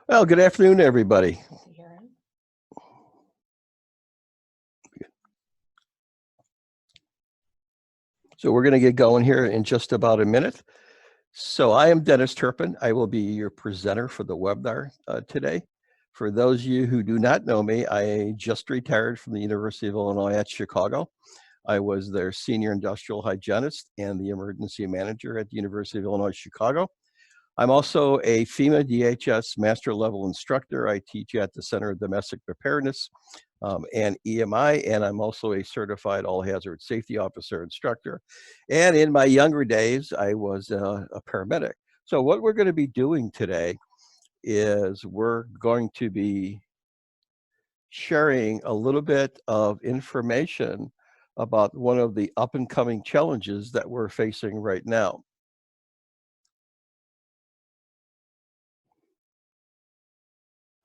Well, good afternoon, everybody. So we're going to get going here in just about a minute. So I am Dennis Turpin. I will be your presenter for the webinar today. For those of you who do not know me, I just retired from the University of Illinois at Chicago. I was their senior industrial hygienist and the emergency manager at the University of Illinois, Chicago. I'm also a FEMA DHS master level instructor. I teach at the Center of Domestic Preparedness and EMI, and I'm also a certified all hazard safety officer instructor. And in my younger days, I was a paramedic. So what we're going to be doing today is we're going to be sharing a little bit of information about one of the up and coming challenges that we're facing right now.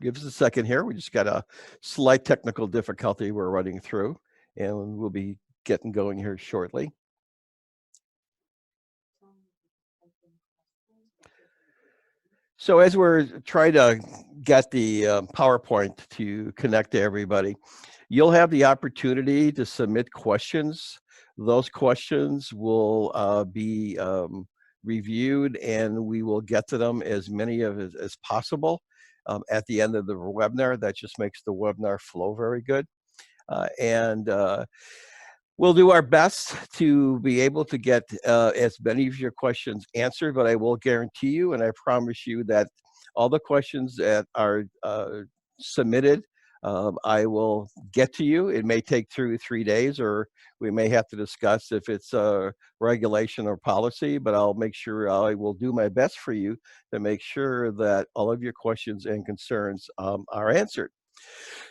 Give us a second here. We just got a slight technical difficulty we're running through, and we'll be getting going here shortly. So as we're trying to get the PowerPoint to connect to everybody, you'll have the opportunity to submit questions. Those questions will be reviewed, and we will get to them as many of as possible at the end of the webinar. That just makes the webinar flow very good. We'll do our best to be able to get as many of your questions answered, but I will guarantee you, and I promise you, that all the questions that are submitted, I will get to you. It may take 2 or 3 days, or we may have to discuss if it's a regulation or policy, but I'll make sure I will do my best for you to make sure that all of your questions and concerns are answered.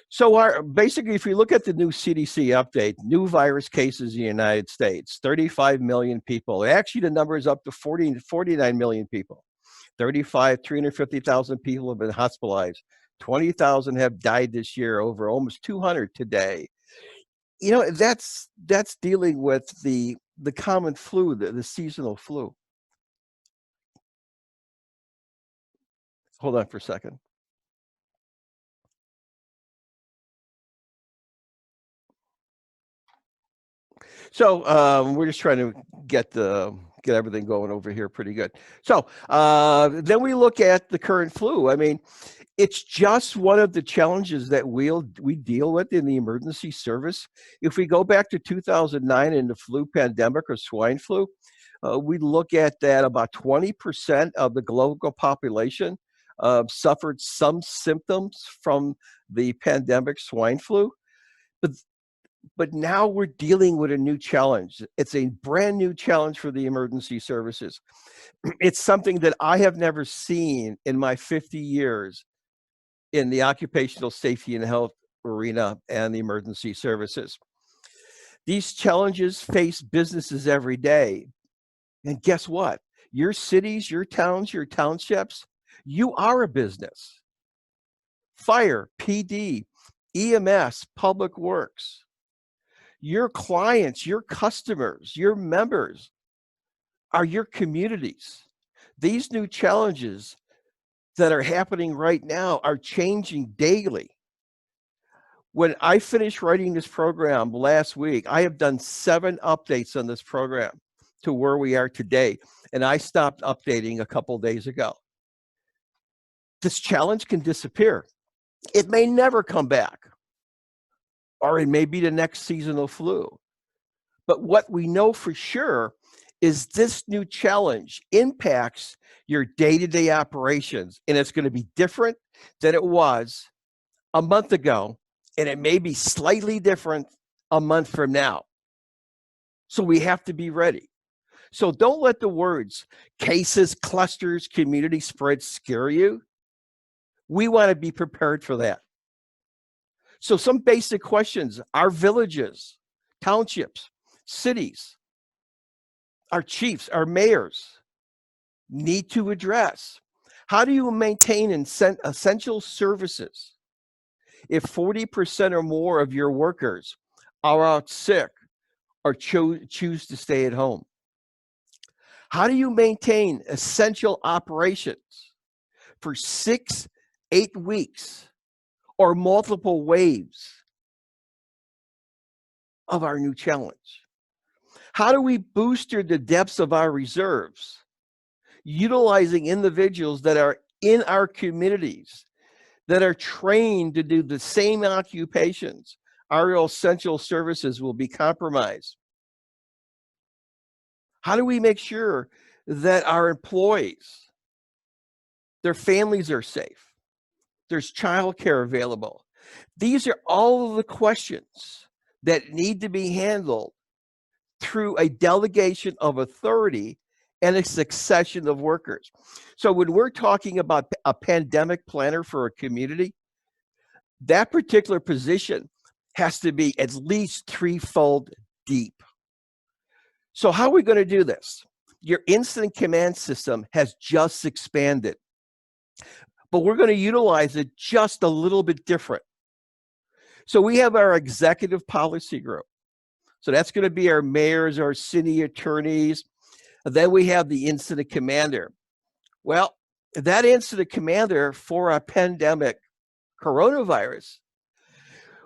So basically, if you look at the new CDC update, new virus cases in the United States, 35 million people. Actually, the number is up to 49 million people. 350,000 people have been hospitalized. 20,000 have died this year, over almost 200 today. You know, that's dealing with the common flu, the seasonal flu. Hold on for a second. So we're just trying to get everything going over here pretty good. So then we look at the current flu. I mean, it's just one of the challenges that we deal with in the emergency service. If we go back to 2009 in the flu pandemic or swine flu, we look at that about 20% of the global population suffered some symptoms from the pandemic swine flu. But now we're dealing with a new challenge. It's a brand new challenge for the emergency services. It's something that I have never seen in my 50 years in the occupational safety and health arena and the emergency services. These challenges face businesses every day. And guess what? Your cities, your towns, your townships, you are a business. Fire, PD, EMS, Public Works. Your clients, your customers, your members are your communities. These new challenges that are happening right now are changing daily. When I finished writing this program last week, I have done 7 updates on this program to where we are today, and I stopped updating a couple days ago. This challenge can disappear. It may never come back, or it may be the next seasonal flu. But what we know for sure is this new challenge impacts your day-to-day operations, and it's going to be different than it was a month ago, and it may be slightly different a month from now. So we have to be ready. So don't let the words cases, clusters, community spread scare you. We want to be prepared for that. So some basic questions: our villages, townships, cities, our chiefs, our mayors need to address. How do you maintain essential services if 40% or more of your workers are out sick or choose to stay at home? How do you maintain essential operations for 6, 8 weeks or multiple waves of our new challenge? How do we booster the depths of our reserves, utilizing individuals that are in our communities that are trained to do the same occupations? Our essential services will be compromised. How do we make sure that our employees, their families are safe? There's childcare available. These are all of the questions that need to be handled through a delegation of authority and a succession of workers. So when we're talking about a pandemic planner for a community, that particular position has to be at least threefold deep. So how are we going to do this? Your incident command system has just expanded, but we're going to utilize it just a little bit different. So we have our executive policy group. So that's going to be our mayors, our city attorneys. And then we have the incident commander. Well, that incident commander for a pandemic coronavirus,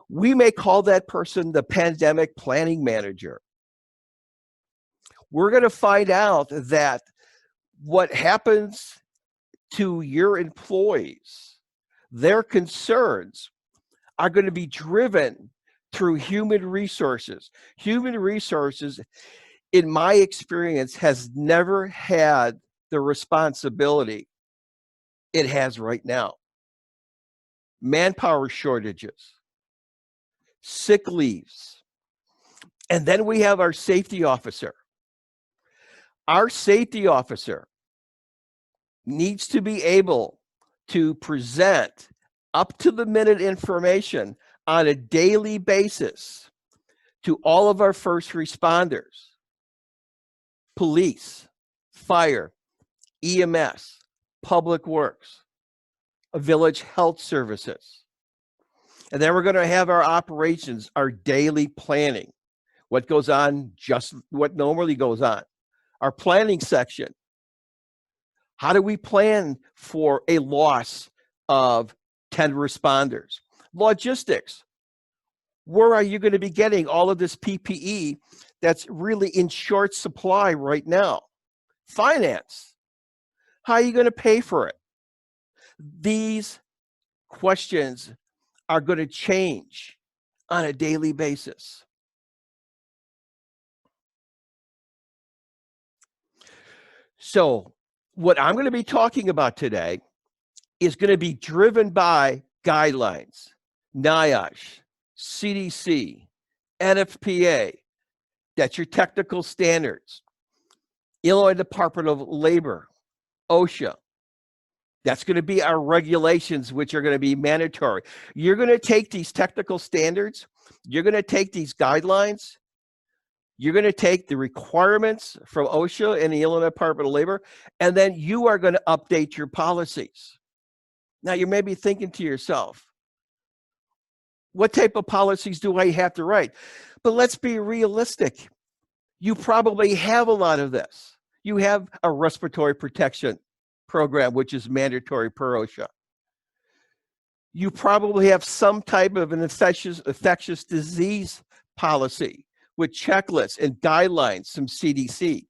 we may call that person the pandemic planning manager. We're going to find out that what happens to your employees, their concerns are going to be driven through human resources. Human resources, in my experience, has never had the responsibility it has right now. Manpower shortages, sick leaves, and then we have our safety officer. Our safety officer needs to be able to present up-to-the-minute information on a daily basis to all of our first responders, police, fire, EMS, public works, village health services. And then we're going to have our operations, our daily planning, what goes on, just what normally goes on. Our planning section. How do we plan for a loss of 10 responders? Logistics. Where are you going to be getting all of this PPE that's really in short supply right now? Finance. How are you going to pay for it? These questions are going to change on a daily basis. So what I'm going to be talking about today is going to be driven by guidelines, NIOSH, CDC, NFPA, that's your technical standards, Illinois Department of Labor, OSHA. That's going to be our regulations, which are going to be mandatory. You're going to take these technical standards, you're going to take these guidelines, you're going to take the requirements from OSHA and the Illinois Department of Labor, and then you are going to update your policies. Now, you may be thinking to yourself, what type of policies do I have to write? But let's be realistic. You probably have a lot of this. You have a respiratory protection program, which is mandatory per OSHA. You probably have some type of an infectious disease policy with checklists and guidelines from CDC.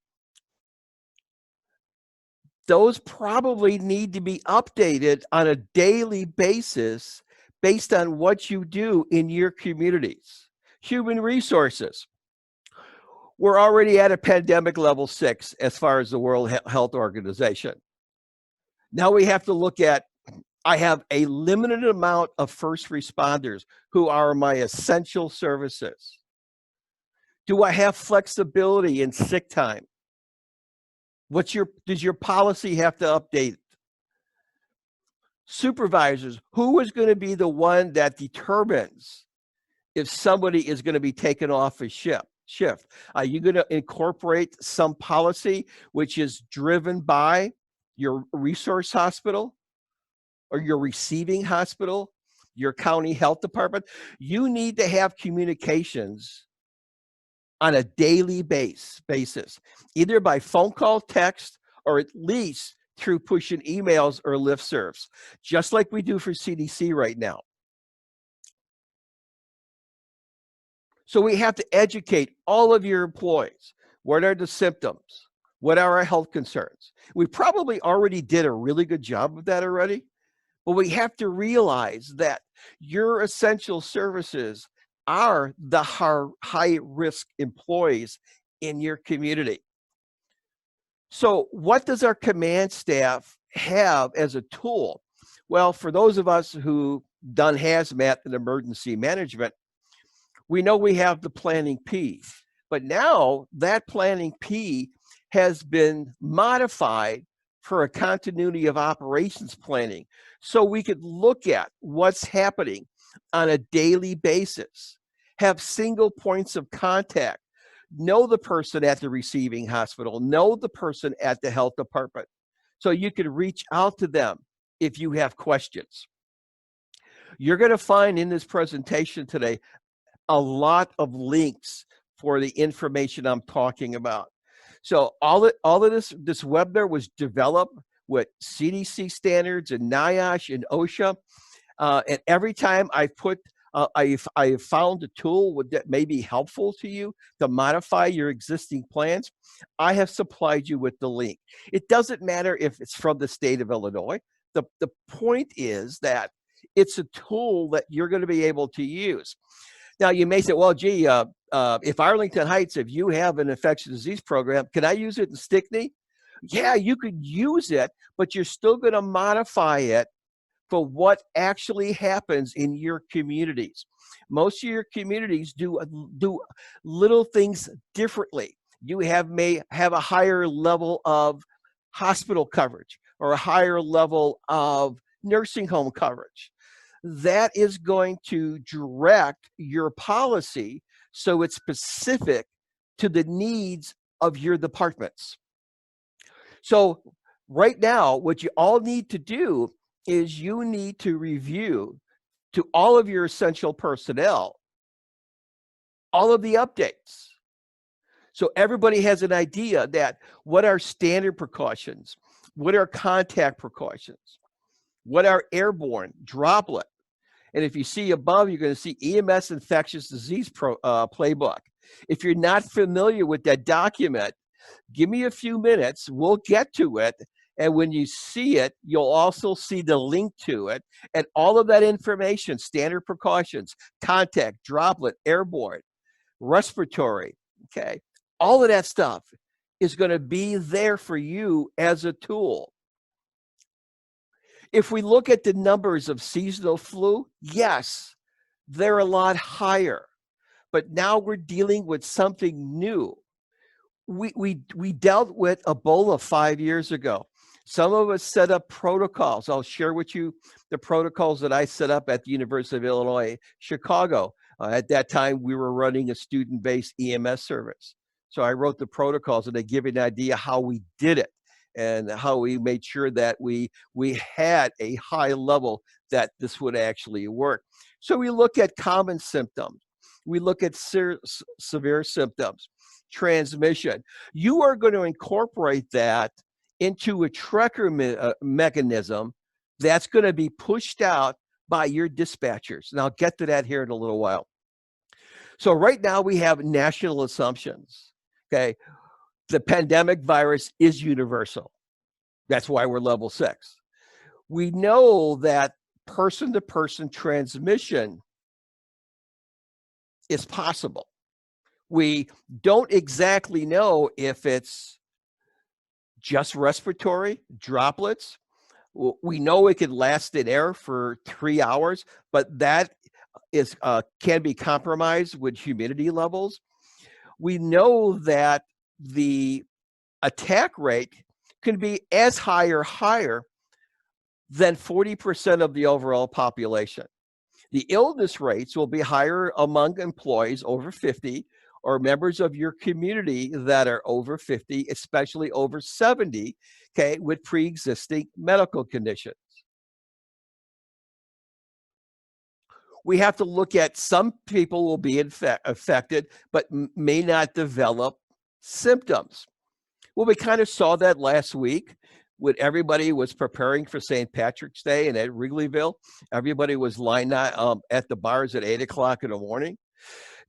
Those probably need to be updated on a daily basis based on what you do in your communities. Human resources. We're already at a pandemic level 6 as far as the World Health Organization. Now we have to look at, I have a limited amount of first responders who are my essential services. Do I have flexibility in sick time? Does your policy have to update it? Supervisors, who is going to be the one that determines if somebody is going to be taken off a shift? Are you going to incorporate some policy which is driven by your resource hospital or your receiving hospital, your county health department? You need to have communications on a daily basis, either by phone call, text, or at least through pushing emails or listservs, just like we do for CDC right now. So we have to educate all of your employees. What are the symptoms? What are our health concerns? We probably already did a really good job of that already, but we have to realize that your essential services are the high risk employees in your community. So what does our command staff have as a tool? Well, for those of us who done hazmat and emergency management, we know we have the planning P, but now that planning P has been modified for a continuity of operations planning. So we could look at what's happening on a daily basis, have single points of contact, know the person at the receiving hospital, know the person at the health department. So you can reach out to them if you have questions. You're going to find in this presentation today a lot of links for the information I'm talking about. So all of this webinar was developed with CDC standards and NIOSH and OSHA. And every time I have found a tool that may be helpful to you to modify your existing plans, I have supplied you with the link. It doesn't matter if it's from the state of Illinois. The point is that it's a tool that you're going to be able to use. Now, you may say, well, gee, if Arlington Heights, if you have an infectious disease program, can I use it in Stickney? Yeah, you could use it, but you're still going to modify it for what actually happens in your communities. Most of your communities do little things differently. You may have a higher level of hospital coverage or a higher level of nursing home coverage. That is going to direct your policy so it's specific to the needs of your departments. So right now, what you all need to do is you need to review to all of your essential personnel all of the updates. So everybody has an idea that what are standard precautions, what are contact precautions, what are airborne, droplet. And if you see above, you're going to see EMS infectious disease playbook. If you're not familiar with that document, give me a few minutes, we'll get to it. And when you see it, you'll also see the link to it. And all of that information, standard precautions, contact, droplet, airborne, respiratory, okay, all of that stuff is going to be there for you as a tool. If we look at the numbers of seasonal flu, yes, they're a lot higher. But now we're dealing with something new. We dealt with Ebola 5 years ago. Some of us set up protocols. I'll share with you the protocols that I set up at the University of Illinois, Chicago. At that time, we were running a student-based EMS service. So I wrote the protocols, and they give you an idea how we did it and how we made sure that we had a high level that this would actually work. So we look at common symptoms. We look at severe symptoms, transmission. You are going to incorporate that into a tracker mechanism that's going to be pushed out by your dispatchers. And I'll get to that here in a little while. So right now we have national assumptions, okay? The pandemic virus is universal. That's why we're level 6. We know that person-to-person transmission is possible. We don't exactly know if it's just respiratory, droplets. We know it could last in air for 3 hours, but that is can be compromised with humidity levels. We know that the attack rate can be as high or higher than 40% of the overall population. The illness rates will be higher among employees over 50 or members of your community that are over 50, especially over 70, okay, with pre-existing medical conditions. We have to look at some people will be affected, but may not develop symptoms. Well, we kind of saw that last week. when everybody was preparing for St. Patrick's Day and at Wrigleyville, everybody was lined up at the bars at 8 o'clock in the morning.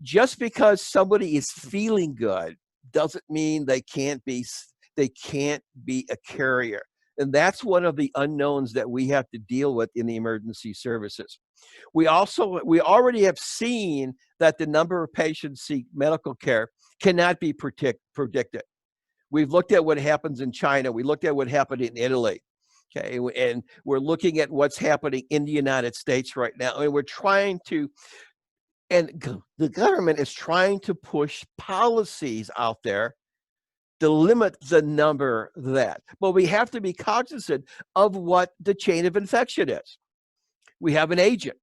Just because somebody is feeling good doesn't mean they can't be a carrier. And that's one of the unknowns that we have to deal with in the emergency services. We already have seen that the number of patients seek medical care cannot be predicted. We've looked at what happens in China. We looked at what happened in Italy. Okay, and we're looking at what's happening in the United States right now. And we're trying to, and the government is trying to push policies out there to limit the number of that. But we have to be cognizant of what the chain of infection is. We have an agent.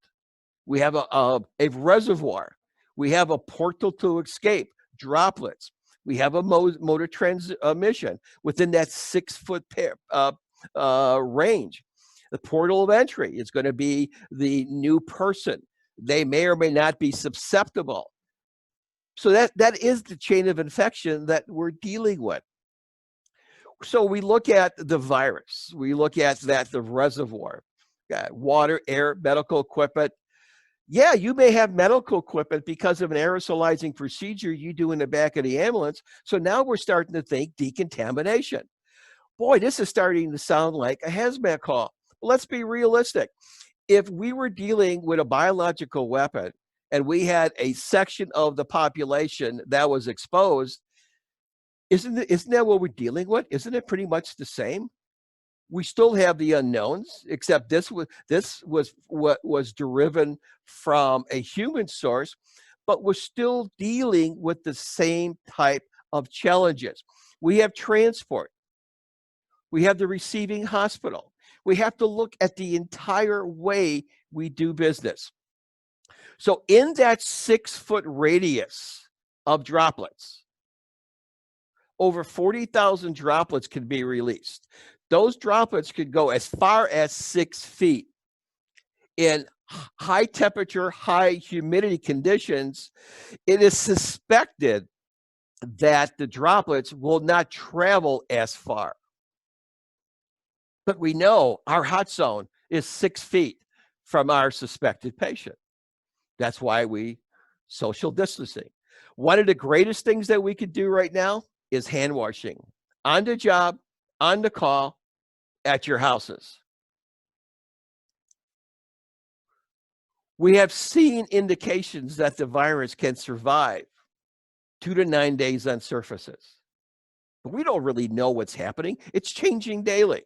We have a reservoir. We have a portal to escape, droplets. We have a mode of transmission within that 6 foot range. The portal of entry is going to be the new person. They may or may not be susceptible. So that is the chain of infection that we're dealing with. So we look at the virus. We look at the reservoir, water, air, medical equipment. Yeah, you may have medical equipment because of an aerosolizing procedure you do in the back of the ambulance. So now we're starting to think decontamination. Boy, this is starting to sound like a hazmat call. Let's be realistic. If we were dealing with a biological weapon and we had a section of the population that was exposed, isn't that what we're dealing with? Isn't it pretty much the same? We still have the unknowns, except this was what was derived from a human source, but we're still dealing with the same type of challenges. We have transport. We have the receiving hospital. We have to look at the entire way we do business. So in that 6 foot radius of droplets, over 40,000 droplets can be released. Those droplets could go as far as 6 feet. In high temperature, high humidity conditions, it is suspected that the droplets will not travel as far. But we know our hot zone is 6 feet from our suspected patient. That's why we social distancing. One of the greatest things that we could do right now is hand washing on the job, on the call, at your houses. We have seen indications that the virus can survive 2 to 9 days on surfaces. But we don't really know what's happening. It's changing daily.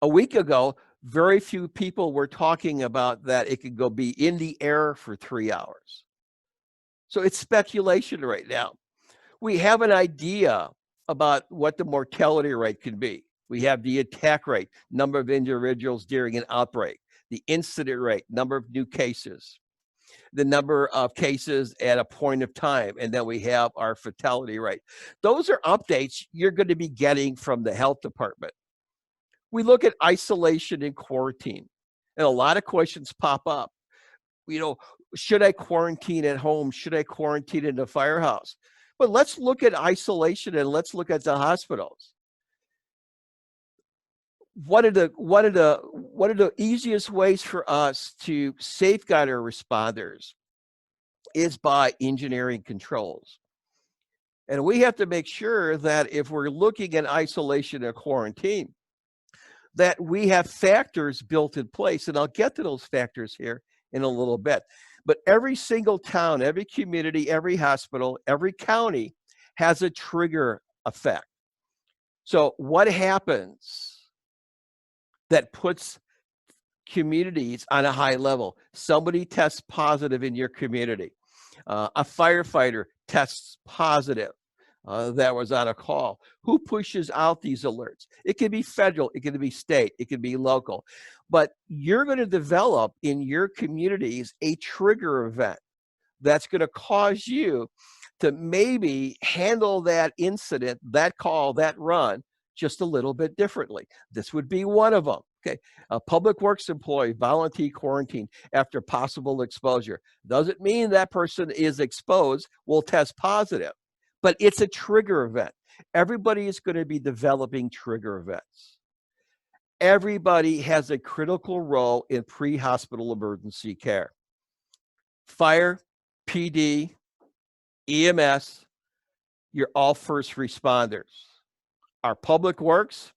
A week ago, very few people were talking about that it could be in the air for 3 hours. So it's speculation right now. We have an idea about what the mortality rate can be. We have the attack rate, number of individuals during an outbreak, the incident rate, number of new cases, the number of cases at a point of time, and then we have our fatality rate. Those are updates you're going to be getting from the health department. We look at isolation and quarantine, and a lot of questions pop up. Should I quarantine at home? Should I quarantine in the firehouse? But let's look at isolation and let's look at the hospitals. One of the easiest ways for us to safeguard our responders is by engineering controls. And we have to make sure that if we're looking at isolation or quarantine, that we have factors built in place. And I'll get to those factors here in a little bit. But every single town, every community, every hospital, every county has a trigger effect. So what happens that puts communities on a high level? Somebody tests positive in your community. A firefighter tests positive. That was on a call. Who pushes out these alerts? It can be federal, it can be state, it can be local. But you're going to develop in your communities a trigger event that's going to cause you to maybe handle that incident, that call, that run just a little bit differently. This would be one of them. Okay, a public works employee volunteer quarantine after possible exposure. Doesn't mean that person is exposed, will test positive. But it's a trigger event. everybody is going to be developing trigger events. Everybody has a critical role in pre-hospital emergency care. Fire, PD, EMS, you're all first responders. Our public works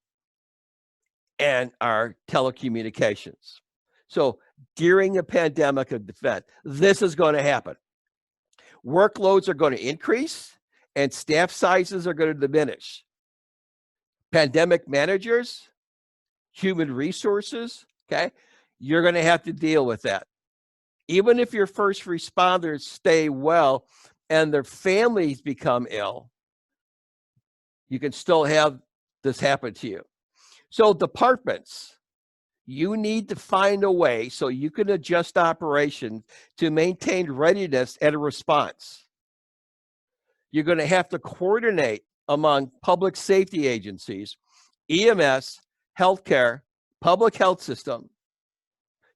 and our telecommunications. So during a pandemic event, this is going to happen. Workloads are going to increase and staff sizes are going to diminish. Pandemic managers, human resources, okay, you're going to have to deal with that. Even if your first responders stay well and their families become ill, you can still have this happen to you. So departments, you need to find a way so you can adjust operations to maintain readiness and a response. You're going to have to coordinate among public safety agencies, EMS, healthcare, public health system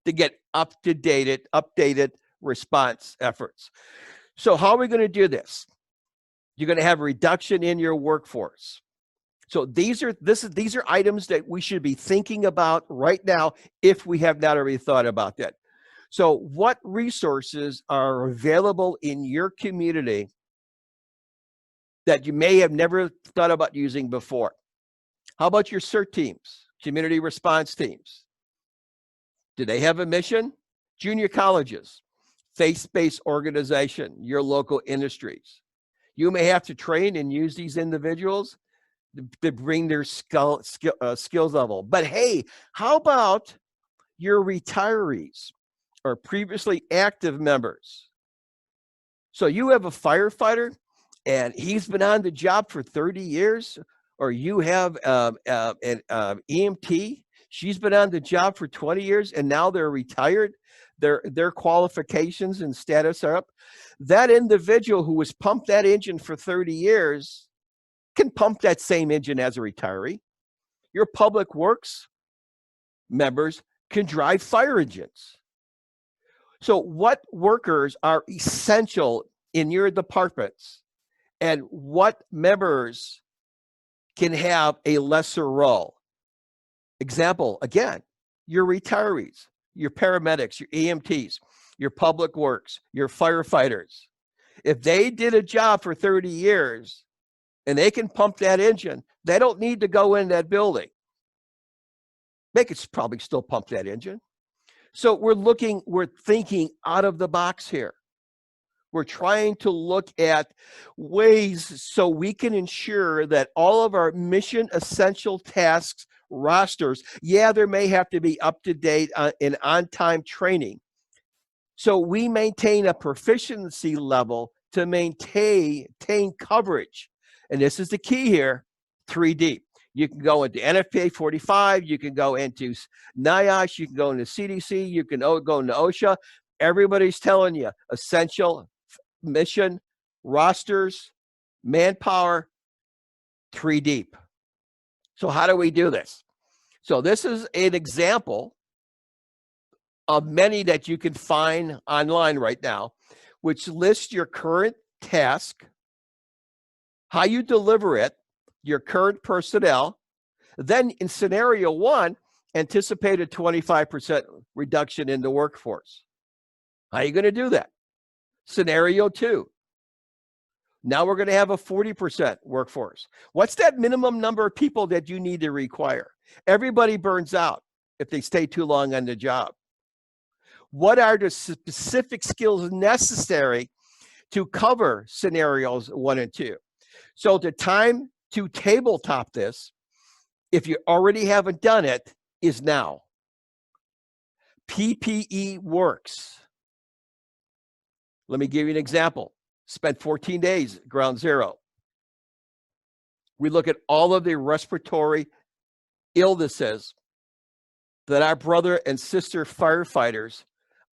to get updated response efforts. So how are we going to do this? You're going to have a reduction in your workforce. So these are items that we should be thinking about right now if we have not already thought about that. So what resources are available in your community that you may have never thought about using before? How about your CERT teams, community response teams? Do they have a mission? Junior colleges, faith-based organization, your local industries. You may have to train and use these individuals to bring their skills level. But hey, how about your retirees or previously active members? So you have a firefighter and he's been on the job for 30 years, or you have an EMT, she's been on the job for 20 years and now they're retired. Their qualifications and status are up. That individual who has pumped that engine for 30 years can pump that same engine as a retiree. Your public works members can drive fire engines. So what workers are essential in your departments and what members can have a lesser role? Example, again, your retirees, your paramedics, your EMTs, your public works, your firefighters. If they did a job for 30 years and they can pump that engine, they don't need to go in that building. They could probably still pump that engine. So we're thinking out of the box here. We're trying to look at ways so we can ensure that all of our mission essential tasks rosters, yeah, there may have to be up to date and on-time training. So we maintain a proficiency level to maintain coverage. And this is the key here, 3D. You can go into NFPA 45, you can go into NIOSH, you can go into CDC, you can go into OSHA. Everybody's telling you essential mission, rosters, manpower, 3 deep. So how do we do this? So this is an example of many that you can find online right now, which lists your current task, how you deliver it, your current personnel. Then in scenario 1, anticipated 25% reduction in the workforce. How are you going to do that? Scenario 2. Now we're going to have a 40% workforce. What's that minimum number of people that you need to require? Everybody burns out if they stay too long on the job. What are the specific skills necessary to cover scenarios 1 and 2? So the time to tabletop this, if you already haven't done it, is now. PPE works. Let me give you an example. Spent 14 days at Ground Zero. We look at all of the respiratory illnesses that our brother and sister firefighters,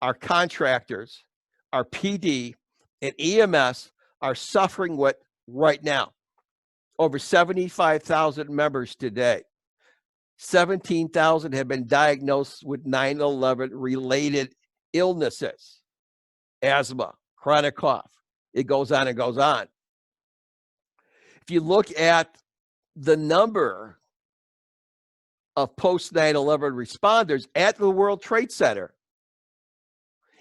our contractors, our PD, and EMS are suffering with right now. Over 75,000 members today. 17,000 have been diagnosed with 9/11 related illnesses, asthma, chronic cough. It goes on and goes on. If you look at the number of post 9/11 responders at the World Trade Center.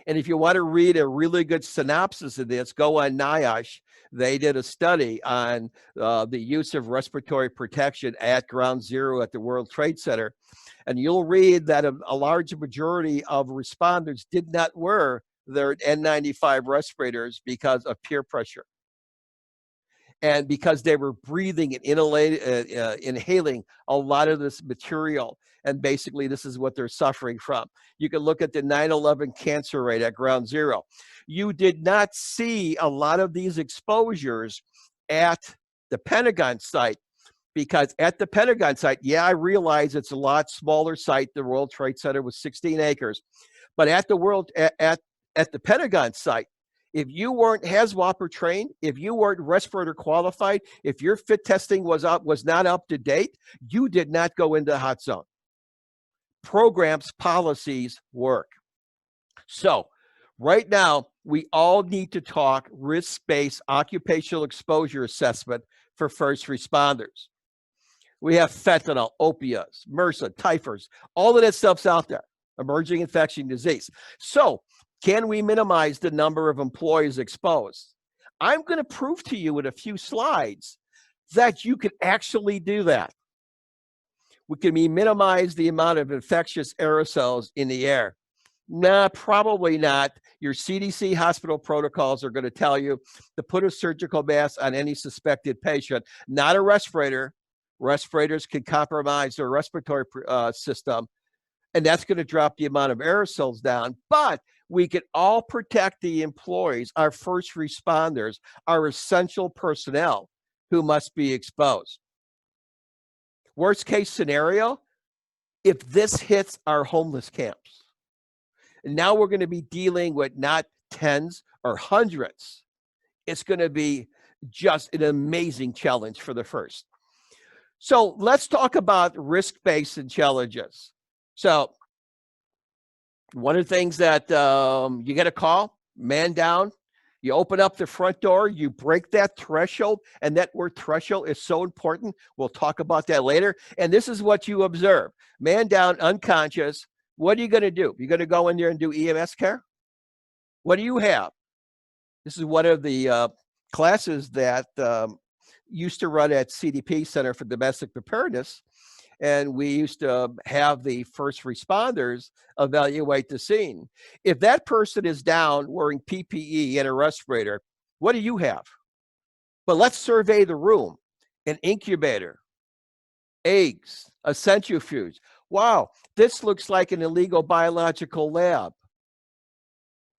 And if you want to read a really good synopsis of this, go on NIOSH. They did a study on the use of respiratory protection at Ground Zero at the World Trade Center. And you'll read that a large majority of responders did not wear their N95 respirators because of peer pressure. And because they were breathing and inhaling a lot of this material. And basically, this is what they're suffering from. You can look at the 9/11 cancer rate at Ground Zero. You did not see a lot of these exposures at the Pentagon site, because at the Pentagon site, yeah, I realize it's a lot smaller site. The World Trade Center was 16 acres. But at the Pentagon site, if you weren't HAZWOPER trained, if you weren't respirator qualified, if your fit testing was not up to date, you did not go into the hot zone. Programs, policies work. So right now, we all need to talk risk-based occupational exposure assessment for first responders. We have fentanyl, opiates, MRSA, typhus, all of that stuff's out there, emerging infection disease. So can we minimize the number of employees exposed? I'm going to prove to you in a few slides that you can actually do that. We can minimize the amount of infectious aerosols in the air. Nah, probably not. Your CDC hospital protocols are going to tell you to put a surgical mask on any suspected patient, not a respirator. Respirators can compromise their respiratory system, and that's going to drop the amount of aerosols down. But we can all protect the employees, our first responders, our essential personnel who must be exposed. Worst case scenario, if this hits our homeless camps, and now we're going to be dealing with not tens or hundreds, it's going to be just an amazing challenge for the first. So let's talk about risk-based intelligence. So one of the things that you get a call, man down, you open up the front door, you break that threshold, and that word threshold is so important. We'll talk about that later. And this is what you observe. Man down, unconscious. What are you going to do? You're going to go in there and do EMS care? What do you have? This is one of the classes that used to run at CDP, Center for Domestic Preparedness. And we used to have the first responders evaluate the scene. If that person is down wearing PPE and a respirator, what do you have? But let's survey the room. An incubator, eggs, a centrifuge. Wow, this looks like an illegal biological lab.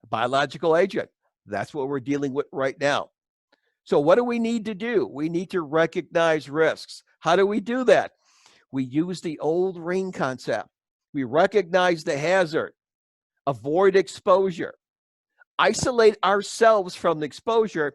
Biological agent. That's what we're dealing with right now. So what do we need to do? We need to recognize risks. How do we do that? We use the old ring concept. We recognize the hazard, avoid exposure, isolate ourselves from the exposure,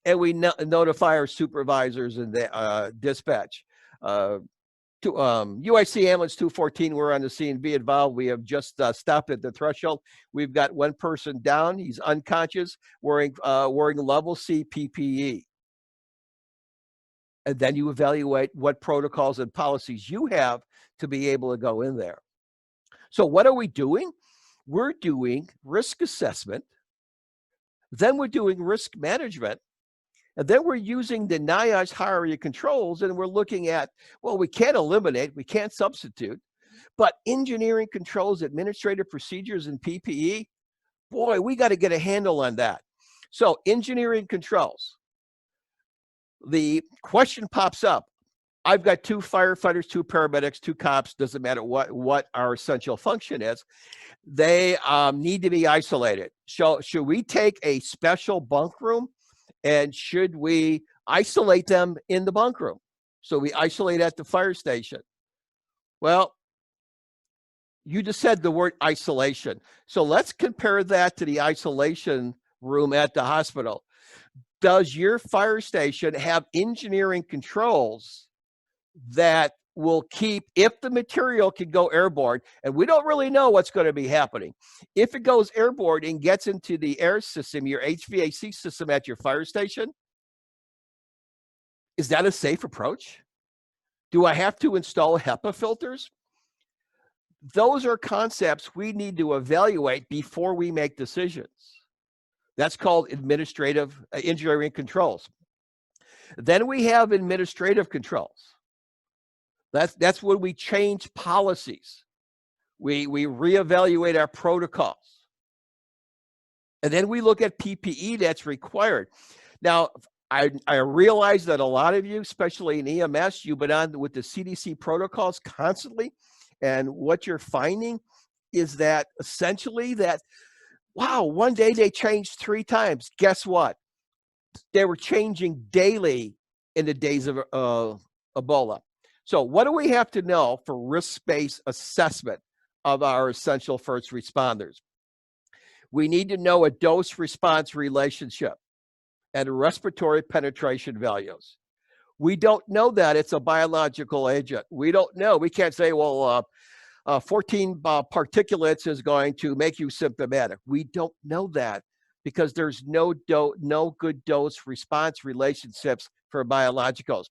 and we notify our supervisors and the dispatch. UIC ambulance 214, we're on the scene. Be involved. We have just stopped at the threshold. We've got one person down. He's unconscious, wearing level C PPE. And then you evaluate what protocols and policies you have to be able to go in there. So what are we doing? We're doing risk assessment. Then we're doing risk management. And then we're using the NIOSH hierarchy controls, and we're looking at, well, we can't eliminate, we can't substitute, but engineering controls, administrative procedures, and PPE, boy, we got to get a handle on that. So engineering controls. The question pops up. I've got 2 firefighters, 2 paramedics, 2 cops, doesn't matter what our essential function is. They need to be isolated. So should we take a special bunk room, and should we isolate them in the bunk room? So we isolate at the fire station. Well, you just said the word isolation. So let's compare that to the isolation room at the hospital. Does your fire station have engineering controls that will keep, if the material can go airborne, and we don't really know what's going to be happening. If it goes airborne and gets into the air system, your HVAC system at your fire station, is that a safe approach? Do I have to install HEPA filters? Those are concepts we need to evaluate before we make decisions. That's called administrative engineering controls. Then we have administrative controls. That's when we change policies. We reevaluate our protocols. And then we look at PPE that's required. Now, I realize that a lot of you, especially in EMS, you've been on with the CDC protocols constantly. And what you're finding is that essentially that, wow, one day they changed 3 times. Guess what? They were changing daily in the days of Ebola. So what do we have to know for risk-based assessment of our essential first responders? We need to know a dose-response relationship and respiratory penetration values. We don't know that it's a biological agent. We don't know. We can't say, well, 14 particulates is going to make you symptomatic. We don't know that because there's no good dose-response relationships for biologicals.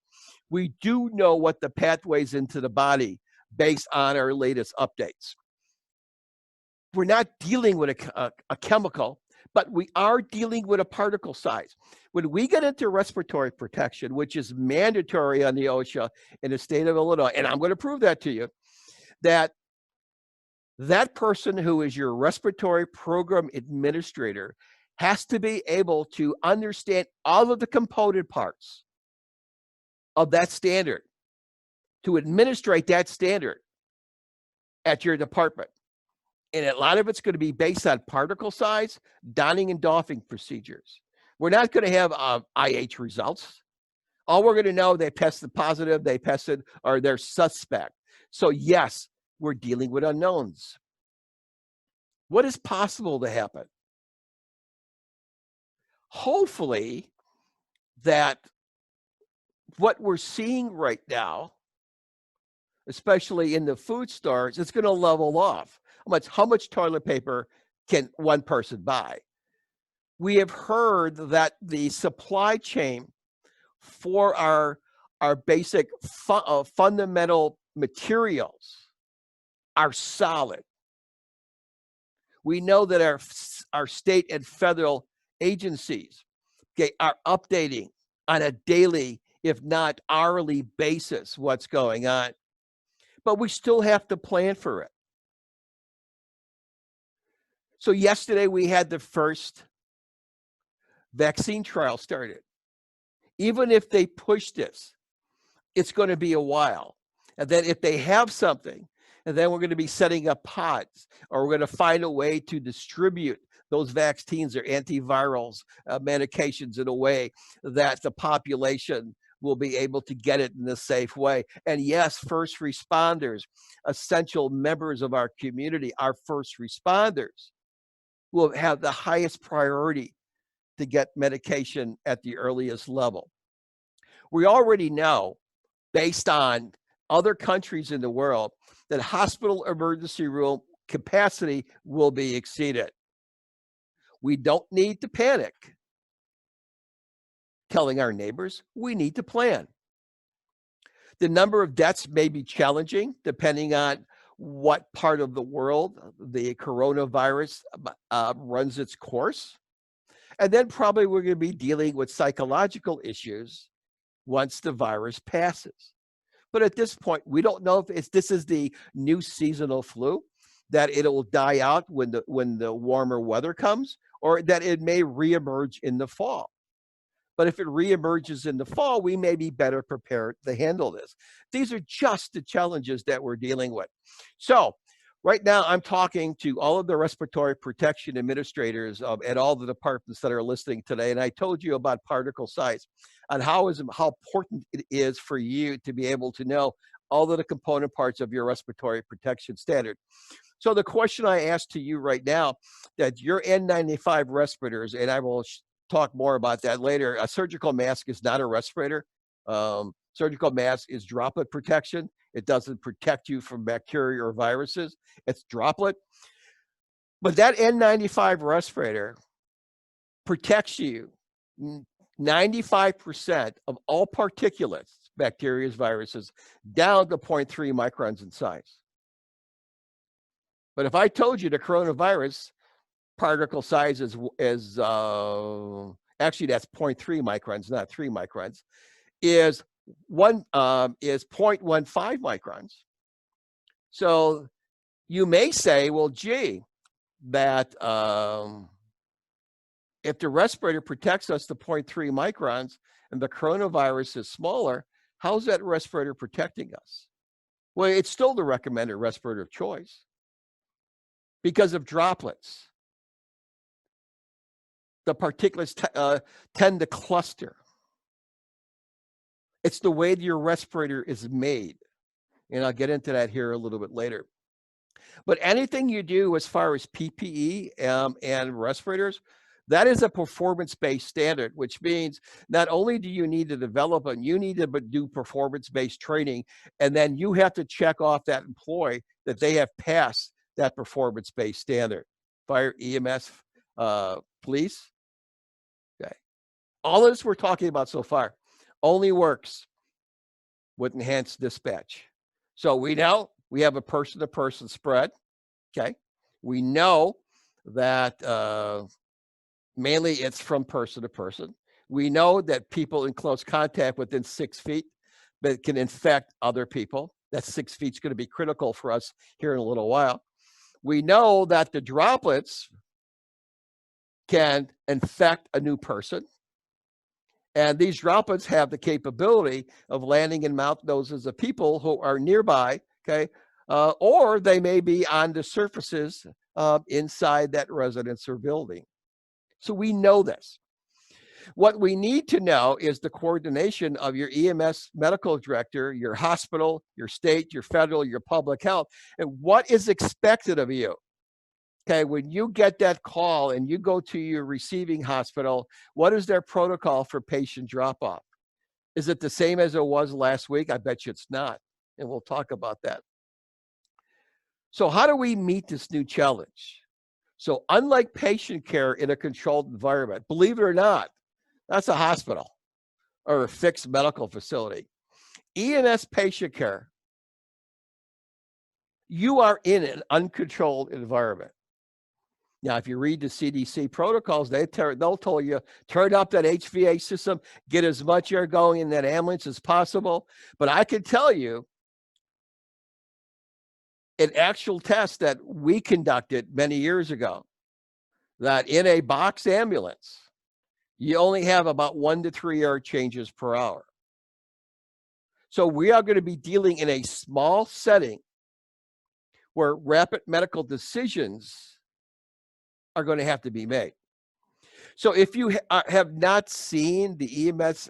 We do know what the pathways into the body based on our latest updates. We're not dealing with a chemical, but we are dealing with a particle size. When we get into respiratory protection, which is mandatory on the OSHA in the state of Illinois, and I'm going to prove that to you, that person who is your respiratory program administrator has to be able to understand all of the component parts of that standard to administrate that standard at your department. And a lot of it's going to be based on particle size, donning and doffing procedures. We're not going to have IH results. All we're going to know, they tested positive, they tested, or they're suspect. So yes, we're dealing with unknowns. What is possible to happen? Hopefully that what we're seeing right now, especially in the food stores, it's going to level off. How much toilet paper can one person buy? We have heard that the supply chain for our basic fundamental materials are solid. We know that our state and federal agencies, okay, are updating on a daily, if not hourly basis what's going on. But we still have to plan for it. So yesterday we had the first vaccine trial started. Even if they push this, it's going to be a while. And then if they have something, and then we're going to be setting up pods, or we're going to find a way to distribute those vaccines or antivirals, medications in a way that the population will be able to get it in a safe way. And yes, first responders, essential members of our community, our first responders, will have the highest priority to get medication at the earliest level. We already know, based on other countries in the world, that hospital emergency room capacity will be exceeded. We don't need to panic. Telling our neighbors, we need to plan. The number of deaths may be challenging depending on what part of the world the coronavirus runs its course. And then probably we're going to be dealing with psychological issues once the virus passes. But at this point, we don't know if this is the new seasonal flu, that it'll die out when the warmer weather comes, or that it may reemerge in the fall. But if it reemerges in the fall, we may be better prepared to handle this. These are just the challenges that we're dealing with. So right now, I'm talking to all of the respiratory protection administrators at all the departments that are listening today. And I told you about particle size and how important it is for you to be able to know all of the component parts of your respiratory protection standard. So the question I ask to you right now, that your N95 respirators, and I will talk more about that later. A surgical mask is not a respirator. Surgical mask is droplet protection. It doesn't protect you from bacteria or viruses. It's droplet. But that N95 respirator protects you 95% of all particulates bacteria, viruses, down to 0.3 microns in size. But if I told you the coronavirus particle size is actually that's 0.3 microns, not 3 microns, is 0.15 microns. So you may say, well, gee, that if the respirator protects us to 0.3 microns and the coronavirus is smaller, how's that respirator protecting us? Well, it's still the recommended respirator of choice because of droplets. The particulates tend to cluster. It's the way that your respirator is made. And I'll get into that here a little bit later. But anything you do as far as PPE and respirators, that is a performance-based standard, which means not only do you need to develop it, you need to do performance-based training, and then you have to check off that employee that they have passed that performance-based standard. Fire, EMS, police. Okay. All of this we're talking about so far only works with enhanced dispatch. So we know we have a person-to-person spread. Okay. We know that mainly it's from person to person. We know that people in close contact within 6 feet that can infect other people. That 6 feet is going to be critical for us here in a little while. We know that the droplets can infect a new person. And these droplets have the capability of landing in mouth noses of people who are nearby, okay? Or they may be on the surfaces inside that residence or building. So we know this. What we need to know is the coordination of your EMS medical director, your hospital, your state, your federal, your public health, and what is expected of you. Okay, when you get that call and you go to your receiving hospital, what is their protocol for patient drop-off? Is it the same as it was last week? I bet you it's not, and we'll talk about that. So how do we meet this new challenge? So unlike patient care in a controlled environment, believe it or not, that's a hospital or a fixed medical facility. EMS patient care, you are in an uncontrolled environment. Now, if you read the CDC protocols, they'll tell you, turn up that HVA system, get as much air going in that ambulance as possible. But I can tell you, an actual test that we conducted many years ago, that in a box ambulance, you only have about 1 to 3 air changes per hour. So we are going to be dealing in a small setting where rapid medical decisions are going to have to be made. So if you have not seen the EMS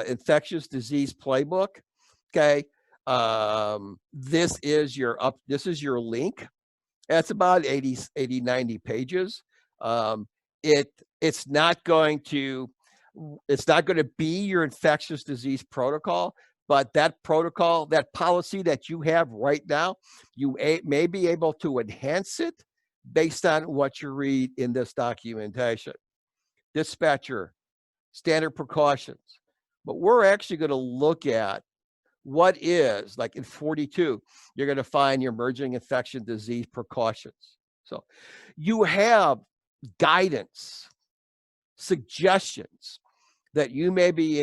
infectious disease playbook, okay, this is your link. That's about 80, 90 pages. It's not going to be your infectious disease protocol, but that protocol, that policy that you have right now, you may be able to enhance it based on what you read in this documentation. Dispatcher, standard precautions. But we're actually going to look at what is, like in 42, you're going to find your emerging infection disease precautions. So you have guidance, suggestions that you may be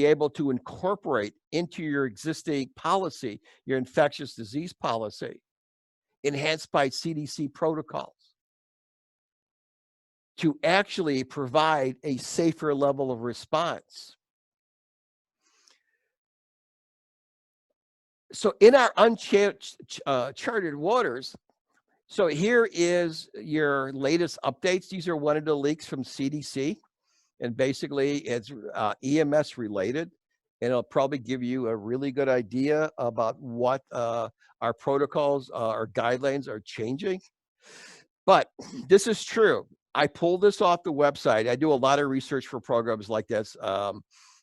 able to incorporate into your existing policy, your infectious disease policy, enhanced by CDC protocols, to actually provide a safer level of response. So in our uncharted waters, so here is your latest updates. These are one of the leaks from CDC, and basically it's EMS related, and it'll probably give you a really good idea about what our protocols, our guidelines are changing. But this is true. I pulled this off the website. I do a lot of research for programs like this.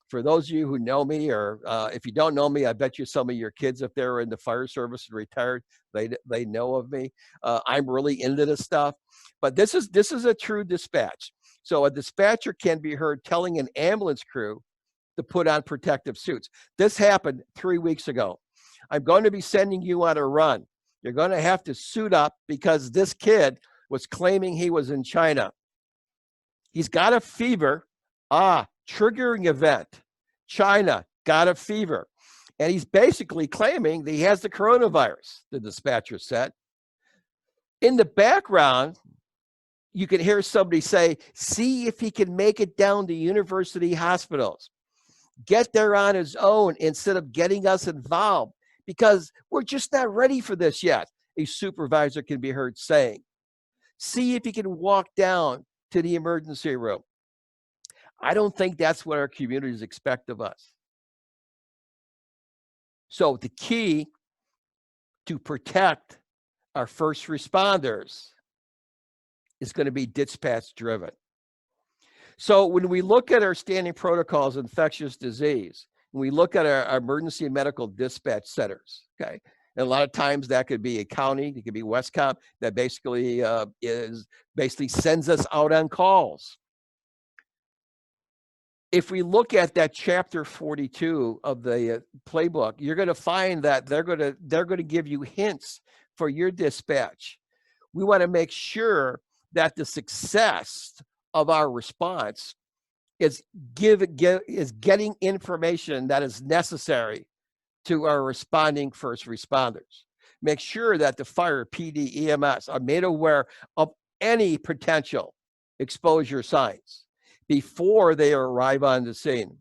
For those of you who know me, or if you don't know me, I bet you some of your kids, if they're in the fire service and retired, they know of me. I'm really into this stuff. But this is a true dispatch. So a dispatcher can be heard telling an ambulance crew to put on protective suits. This happened 3 weeks ago. I'm going to be sending you on a run. You're going to have to suit up because this kid was claiming he was in China. He's got a fever. Triggering event. China got a fever. And he's basically claiming that he has the coronavirus, the dispatcher said. In the background, you can hear somebody say, see if he can make it down to university hospitals. Get there on his own instead of getting us involved because we're just not ready for this yet, a supervisor can be heard saying. See if he can walk down to the emergency room. I don't think that's what our communities expect of us. So the key to protect our first responders is going to be dispatch driven. So when we look at our standing protocols, infectious disease, when we look at our emergency medical dispatch centers, okay, and a lot of times that could be a county, it could be Westcom, that basically sends us out on calls. If we look at that chapter 42 of the playbook, you're going to find that they're going to give you hints for your dispatch. We want to make sure that the success of our response is getting information that is necessary to our responding first responders. Make sure that the fire, PD, EMS are made aware of any potential exposure signs before they arrive on the scene.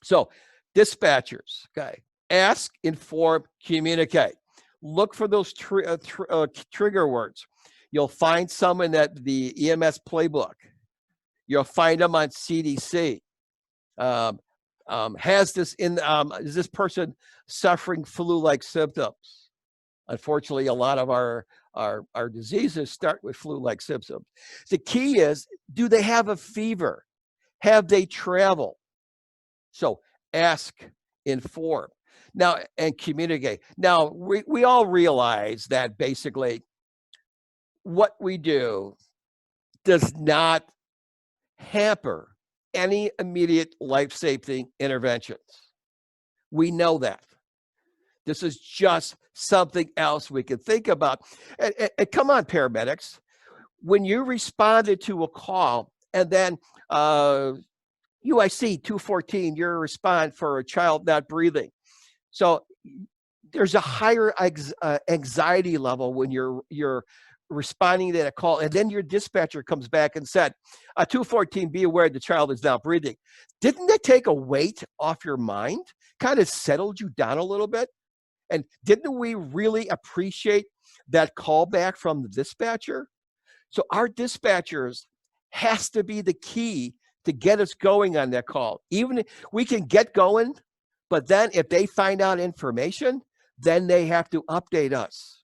So dispatchers, okay, ask, inform, communicate. Look for those trigger words. You'll find some in the EMS playbook. You'll find them on CDC. Is this person suffering flu-like symptoms? Unfortunately, a lot of our diseases start with flu-like symptoms. The key is, do they have a fever? Have they traveled? So ask, inform, now, and communicate. Now, we all realize that basically what we do does not hamper any immediate life-saving interventions. We know that. This is just something else we can think about. And come on, paramedics. When you responded to a call and then UIC 214, your response for a child not breathing. So there's a higher anxiety level when you're responding to that call, and then your dispatcher comes back and said, 214, be aware the child is not breathing. Didn't that take a weight off your mind? Kind of settled you down a little bit? And didn't we really appreciate that call back from the dispatcher? So our dispatchers has to be the key to get us going on that call. Even if we can get going, but then if they find out information, then they have to update us.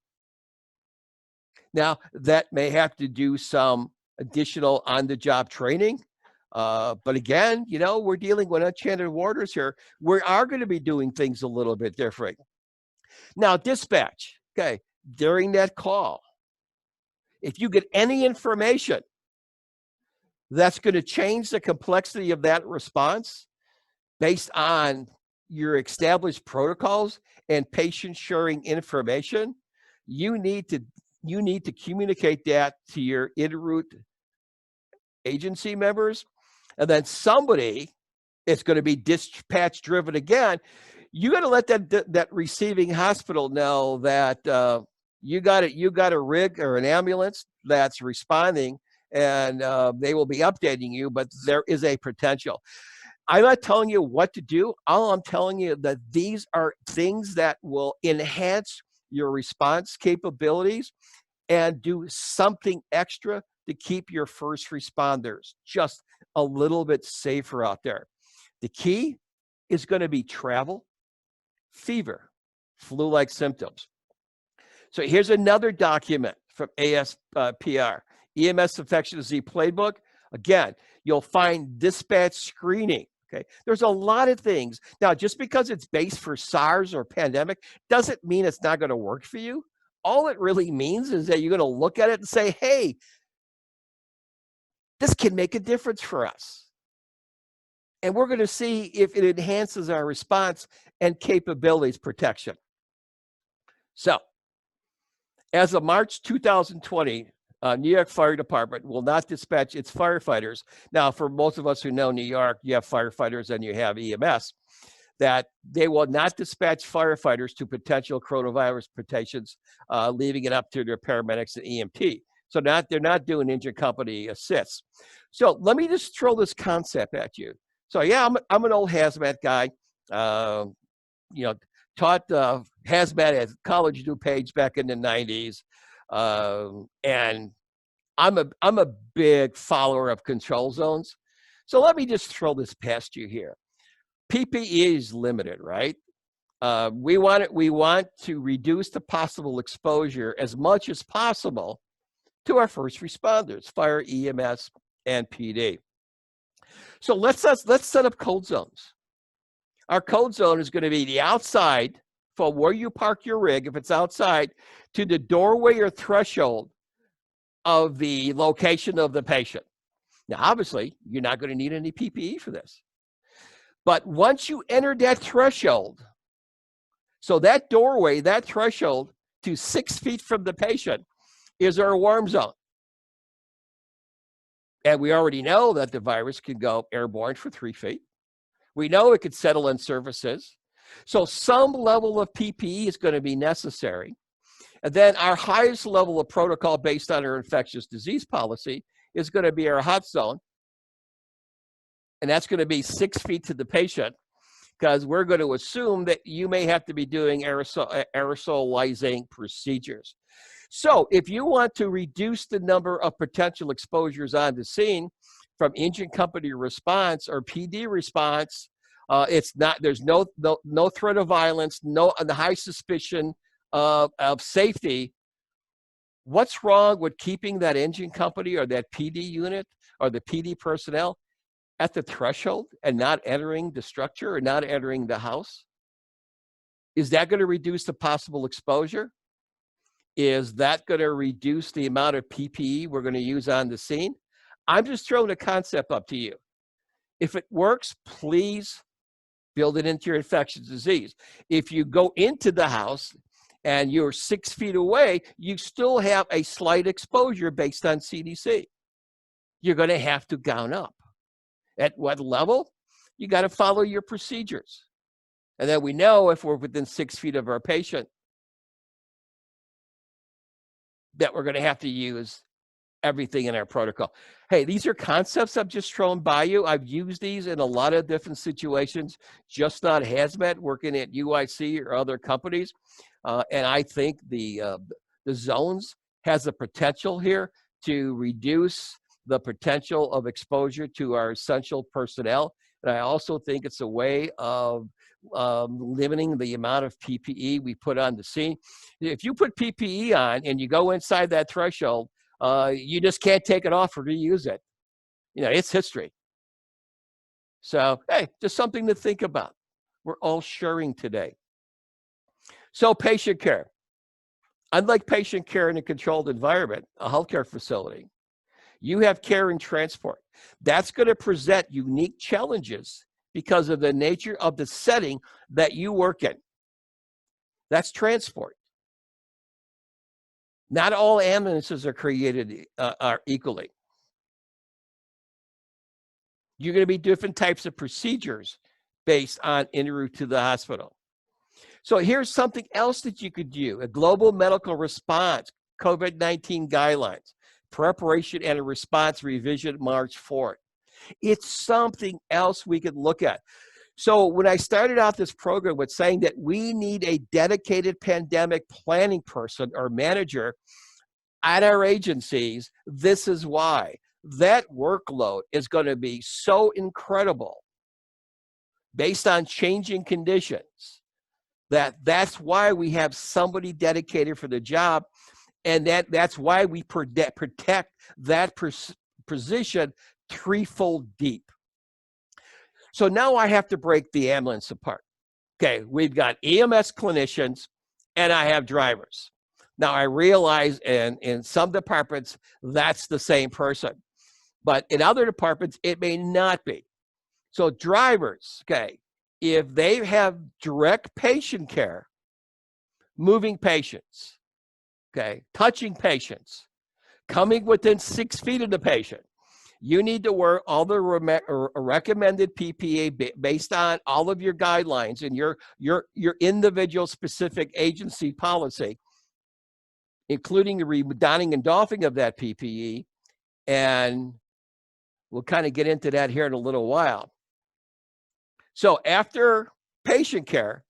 Now, that may have to do some additional on-the-job training. But again, we're dealing with uncharted waters here. We are going to be doing things a little bit different. Now, dispatch, okay, during that call, if you get any information that's going to change the complexity of that response based on your established protocols and patient sharing information, you need to communicate that to your en route agency members, and then somebody is going to be dispatch driven again. You got to let that receiving hospital know that you got a rig or an ambulance that's responding, and they will be updating you. But there is a potential. I'm not telling you what to do. All I'm telling you that these are things that will enhance your response capabilities and do something extra to keep your first responders just a little bit safer out there. The key is going to be travel, fever, flu-like symptoms. So here's another document from ASPR, EMS Infectious Disease Playbook. Again, you'll find dispatch screening. Okay, there's a lot of things. Now, just because it's based for SARS or pandemic doesn't mean it's not going to work for you. All it really means is that you're going to look at it and say, hey, this can make a difference for us. And we're going to see if it enhances our response and capabilities protection. So, as of March 2020, New York Fire Department will not dispatch its firefighters. Now, for most of us who know New York, you have firefighters and you have EMS, that they will not dispatch firefighters to potential coronavirus patients, leaving it up to their paramedics and EMT. So they're not doing engine company assists. So let me just throw this concept at you. So yeah, I'm an old hazmat guy. You know, taught hazmat at College DuPage back in the 90s, and I'm a big follower of control zones. So let me just throw this past you here. PPE is limited, right? We want to reduce the possible exposure as much as possible to our first responders, fire, EMS, and PD. So let's set up cold zones. Our code zone is going to be the outside for where you park your rig, if it's outside, to the doorway or threshold of the location of the patient. Now, obviously, you're not going to need any PPE for this. But once you enter that threshold, so that doorway, that threshold to 6 feet from the patient is our warm zone. And we already know that the virus can go airborne for 3 feet. We know it could settle in surfaces. So some level of PPE is going to be necessary. And then our highest level of protocol based on our infectious disease policy is going to be our hot zone. And that's going to be 6 feet to the patient, because we're going to assume that you may have to be doing aerosolizing procedures. So if you want to reduce the number of potential exposures on the scene from engine company response or PD response, there's no threat of violence, no high suspicion of safety. What's wrong with keeping that engine company or that PD unit or the PD personnel at the threshold and not entering the structure or not entering the house? Is that going to reduce the possible exposure? Is that going to reduce the amount of PPE we're going to use on the scene? I'm just throwing a concept up to you. If it works, please build it into your infectious disease. If you go into the house and you're 6 feet away, you still have a slight exposure based on CDC. You're going to have to gown up. At what level? You got to follow your procedures. And then we know if we're within 6 feet of our patient that we're going to have to use everything in our protocol. Hey, these are concepts I've just thrown by you. I've used these in a lot of different situations, just not hazmat, working at UIC or other companies. And I think the zones has the potential here to reduce the potential of exposure to our essential personnel. And I also think it's a way of limiting the amount of PPE we put on the scene. If you put PPE on and you go inside that threshold, you just can't take it off or reuse it. You know, it's history. So, hey, just something to think about. We're all sharing today. So, patient care. Unlike patient care in a controlled environment, a healthcare facility, you have care and transport. That's going to present unique challenges because of the nature of the setting that you work in. That's transport. Not all ambulances are created equally. You're going to be different types of procedures based on en route to the hospital. So here's something else that you could do: a global medical response, COVID-19 guidelines, preparation and a response revision March 4th. It's something else we could look at. So when I started out this program with saying that we need a dedicated pandemic planning person or manager at our agencies, this is why. That workload is going to be so incredible based on changing conditions that's why we have somebody dedicated for the job, and that's why we protect that position threefold deep. So now I have to break the ambulance apart. Okay, we've got EMS clinicians and I have drivers. Now I realize in some departments that's the same person, but in other departments it may not be. So drivers, okay, if they have direct patient care, moving patients, okay, touching patients, coming within 6 feet of the patient, you need to wear all the recommended PPE based on all of your guidelines and your individual specific agency policy, including the donning and doffing of that PPE. And we'll kind of get into that here in a little while. So after patient care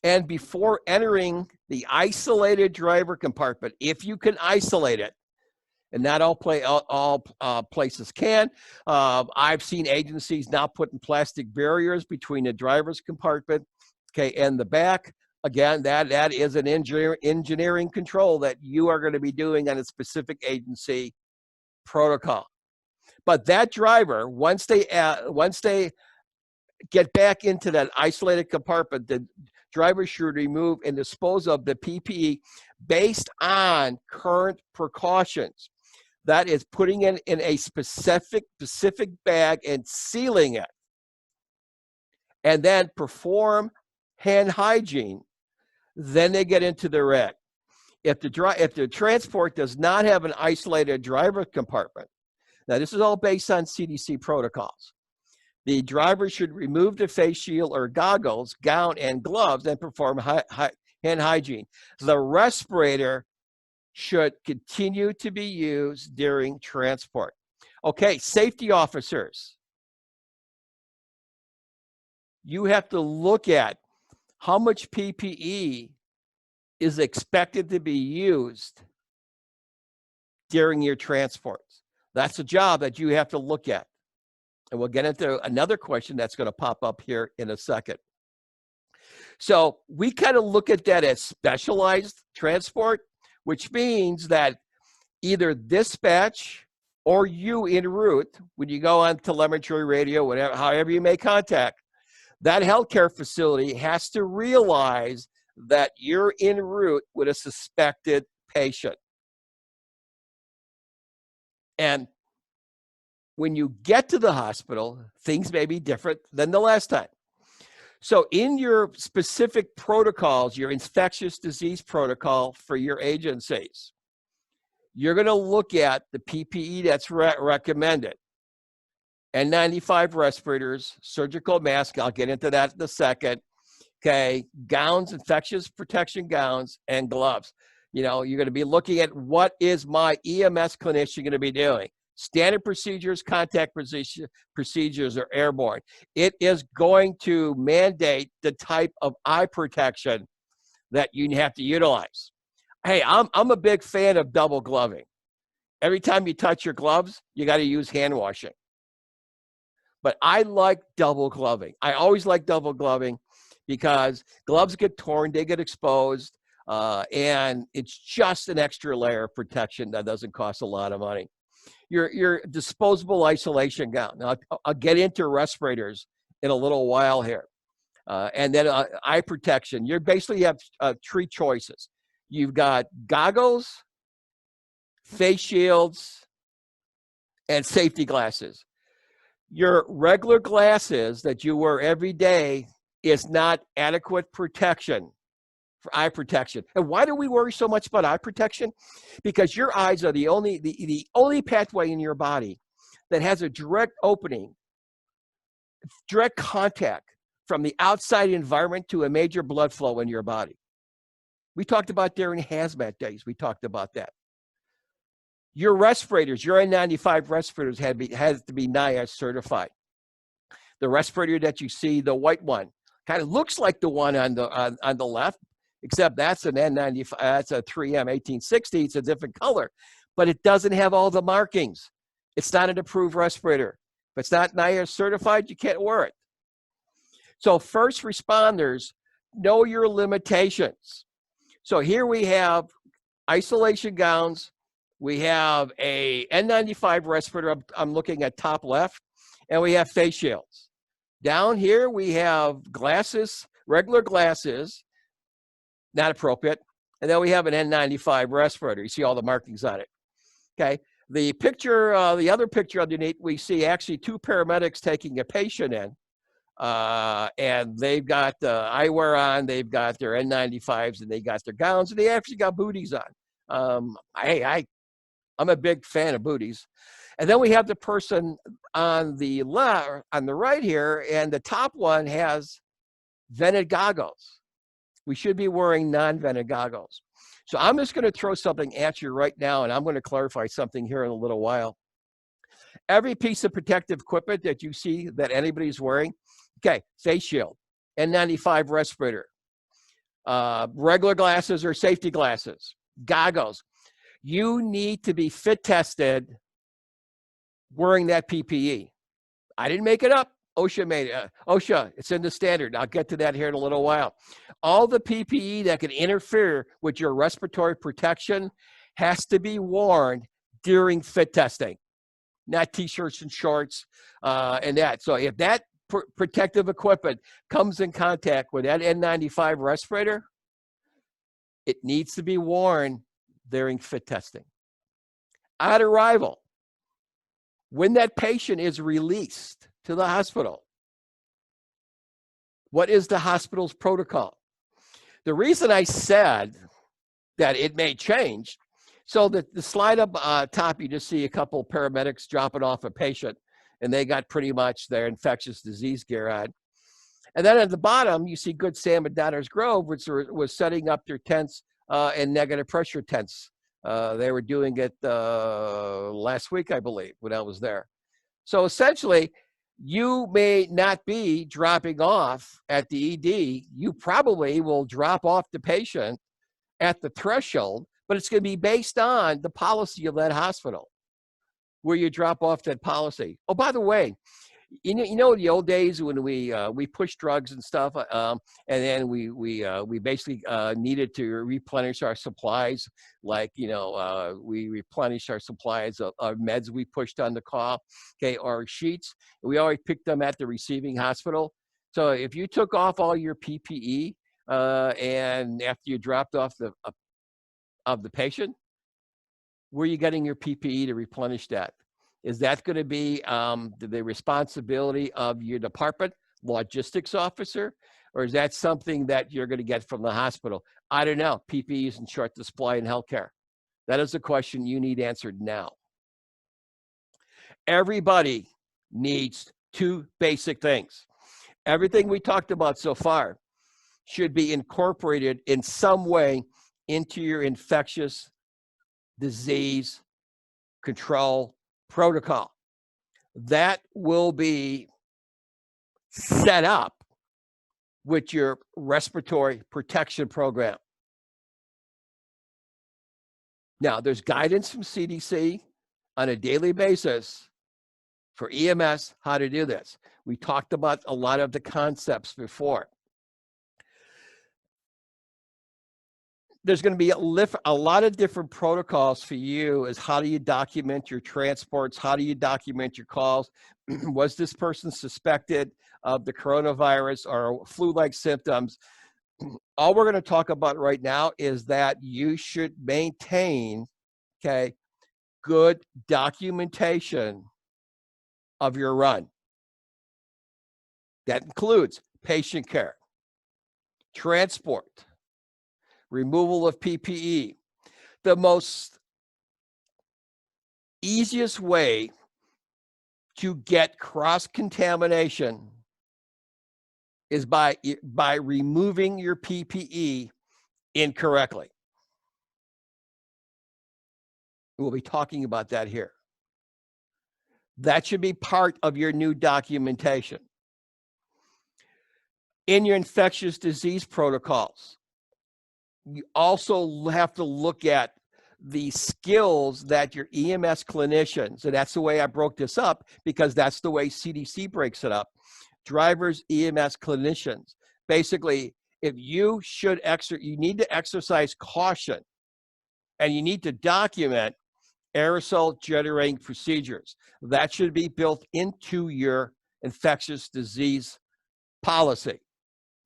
and before entering the isolated driver compartment, if you can isolate it, and not all places can. I've seen agencies now putting plastic barriers between the driver's compartment, okay, and the back. Again, that is an engineering control that you are going to be doing on a specific agency protocol. But that driver, once they get back into that isolated compartment, the driver should remove and dispose of the PPE based on current precautions. That is putting it in a specific bag and sealing it. And then perform hand hygiene. Then they get into the rig. If the transport does not have an isolated driver compartment, now this is all based on CDC protocols, the driver should remove the face shield or goggles, gown, and gloves and perform hand hygiene. The respirator should continue to be used during transport. Okay, safety officers, you have to look at how much PPE is expected to be used during your transports. That's a job that you have to look at. And we'll get into another question that's going to pop up here in a second. So we kind of look at that as specialized transport, which means that either dispatch or you en route, when you go on telemetry radio, whatever, however you make contact, that healthcare facility has to realize that you're en route with a suspected patient. And when you get to the hospital, things may be different than the last time. So in your specific protocols, your infectious disease protocol for your agencies, you're going to look at the PPE that's recommended. N95 respirators, surgical mask, I'll get into that in a second. Okay, gowns, infectious protection gowns, and gloves. You know, you're going to be looking at what is my EMS clinician going to be doing. Standard procedures, contact procedures are airborne. It is going to mandate the type of eye protection that you have to utilize. Hey, I'm a big fan of double gloving. Every time you touch your gloves, you got to use hand washing. But I like double gloving. I always like double gloving because gloves get torn, they get exposed, and it's just an extra layer of protection that doesn't cost a lot of money. Your disposable isolation gown. Now, I'll get into respirators in a little while here. And then eye protection. You basically have three choices. You've got goggles, face shields, and safety glasses. Your regular glasses that you wear every day is not adequate protection for eye protection. And why do we worry so much about eye protection? Because your eyes are the only pathway in your body that has a direct opening, direct contact from the outside environment to a major blood flow in your body. We talked about during hazmat days, we talked about that. Your respirators, your N95 respirators has to be NIOSH certified. The respirator that you see, the white one, kind of looks like the one on the left, except that's an N95, that's a 3M 1860, it's a different color, but it doesn't have all the markings. It's not an approved respirator. If it's not NIOSH certified, you can't wear it. So first responders, know your limitations. So here we have isolation gowns. We have a N95 respirator, I'm looking at top left, and we have face shields. Down here, we have glasses, regular glasses, not appropriate. And then we have an N95 respirator. You see all the markings on it. Okay. The picture, the other picture underneath, we see actually two paramedics taking a patient in. and they've got eyewear on, they've got their N95s, and they got their gowns, and they actually got booties on. I'm a big fan of booties. And then we have the person on the left, on the right here, and the top one has vented goggles. We should be wearing non-vented goggles. So I'm just going to throw something at you right now, and I'm going to clarify something here in a little while. Every piece of protective equipment that you see that anybody's wearing, okay, face shield, N95 respirator, regular glasses or safety glasses, goggles. You need to be fit tested wearing that PPE. I didn't make it up. OSHA made it. OSHA, it's in the standard. I'll get to that here in a little while. All the PPE that can interfere with your respiratory protection has to be worn during fit testing, not t-shirts and shorts and that. So if that protective equipment comes in contact with that N95 respirator, it needs to be worn during fit testing. At arrival, when that patient is released to the hospital, what is the hospital's protocol? The reason I said that it may change, so that the slide up top, you just see a couple paramedics dropping off a patient, and they got pretty much their infectious disease gear on. And then at the bottom, you see Good Sam at Downers Grove, which was setting up their tents and negative pressure tents. They were doing it last week, I believe, when I was there. So essentially, you may not be dropping off at the ED. You probably will drop off the patient at the threshold, but it's going to be based on the policy of that hospital, where you drop off that policy. Oh, by the way, you know the old days when we pushed drugs and stuff, and then we basically needed to replenish our supplies, like we replenished our supplies of meds we pushed on the call, okay, or sheets. We always picked them at the receiving hospital. So if you took off all your PPE and after you dropped off of the patient, where are you getting your PPE to replenish that? Is that going to be the responsibility of your department logistics officer, or is that something that you're going to get from the hospital? I don't know. PPE is in short supply in healthcare. That is a question you need answered now. Everybody needs two basic things. Everything we talked about so far should be incorporated in some way into your infectious disease control protocol. That will be set up with your respiratory protection program. Now, there's guidance from CDC on a daily basis for EMS how to do this. We talked about a lot of the concepts before. There's going to be a lot of different protocols for you as how do you document your transports? How do you document your calls? Was this person suspected of the coronavirus or flu-like symptoms? All we're going to talk about right now is that you should maintain, okay, good documentation of your run. That includes patient care, transport, removal of PPE. The most easiest way to get cross-contamination is by removing your PPE incorrectly. We'll be talking about that here. That should be part of your new documentation. In your infectious disease protocols, you also have to look at the skills that your EMS clinicians, and that's the way I broke this up because that's the way CDC breaks it up. Drivers, EMS clinicians. Basically, if you need to exercise caution and you need to document aerosol generating procedures. That should be built into your infectious disease policy.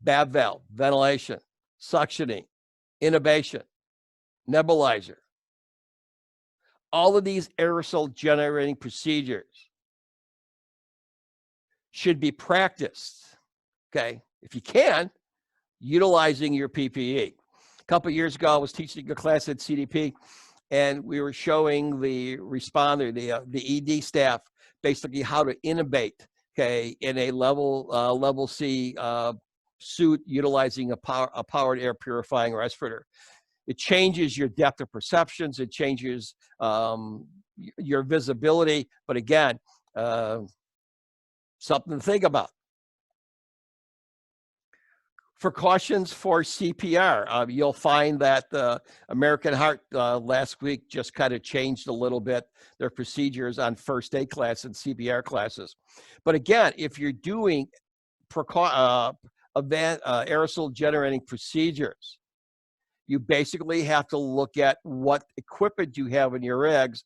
BAB valve, ventilation, suctioning, intubation, nebulizer. All of these aerosol generating procedures should be practiced okay? If you can, utilizing your PPE. A couple of years ago, I was teaching a class at CDP, and we were showing the responder, the ED staff, basically how to intubate, okay, in a level C suit utilizing a powered air purifying respirator. It changes your depth of perceptions. It changes your visibility. But again, something to think about. Precautions for CPR. You'll find that the American Heart last week just kind of changed a little bit their procedures on first aid class and CPR classes. But again, if you're doing aerosol generating procedures, you basically have to look at what equipment you have in your rigs.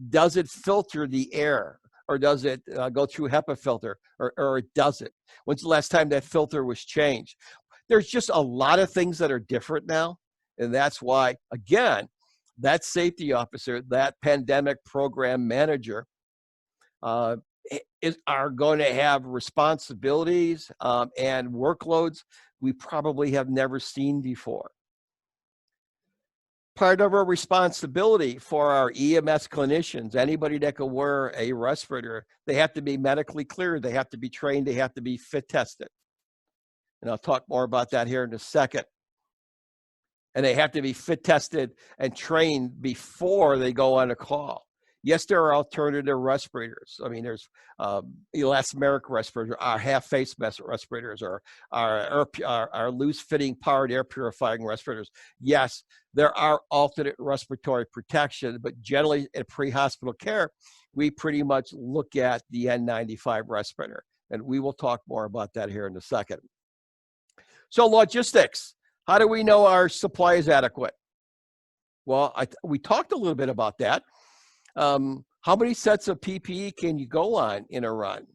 Does it filter the air? Or does it go through HEPA filter? Or it doesn't? When's the last time that filter was changed? There's just a lot of things that are different now. And that's why, again, that safety officer, that pandemic program manager are going to have responsibilities and workloads we probably have never seen before. Part of our responsibility for our EMS clinicians, anybody that can wear a respirator, they have to be medically cleared, they have to be trained, they have to be fit tested. And I'll talk more about that here in a second. And they have to be fit tested and trained before they go on a call. Yes, there are alternative respirators. I mean, there's elastomeric respirators, our half-face respirators, or our loose-fitting powered air purifying respirators. Yes, there are alternate respiratory protection, but generally in pre-hospital care, we pretty much look at the N95 respirator. And we will talk more about that here in a second. So logistics, how do we know our supply is adequate? Well, we talked a little bit about that. How many sets of PPE can you go on in a run?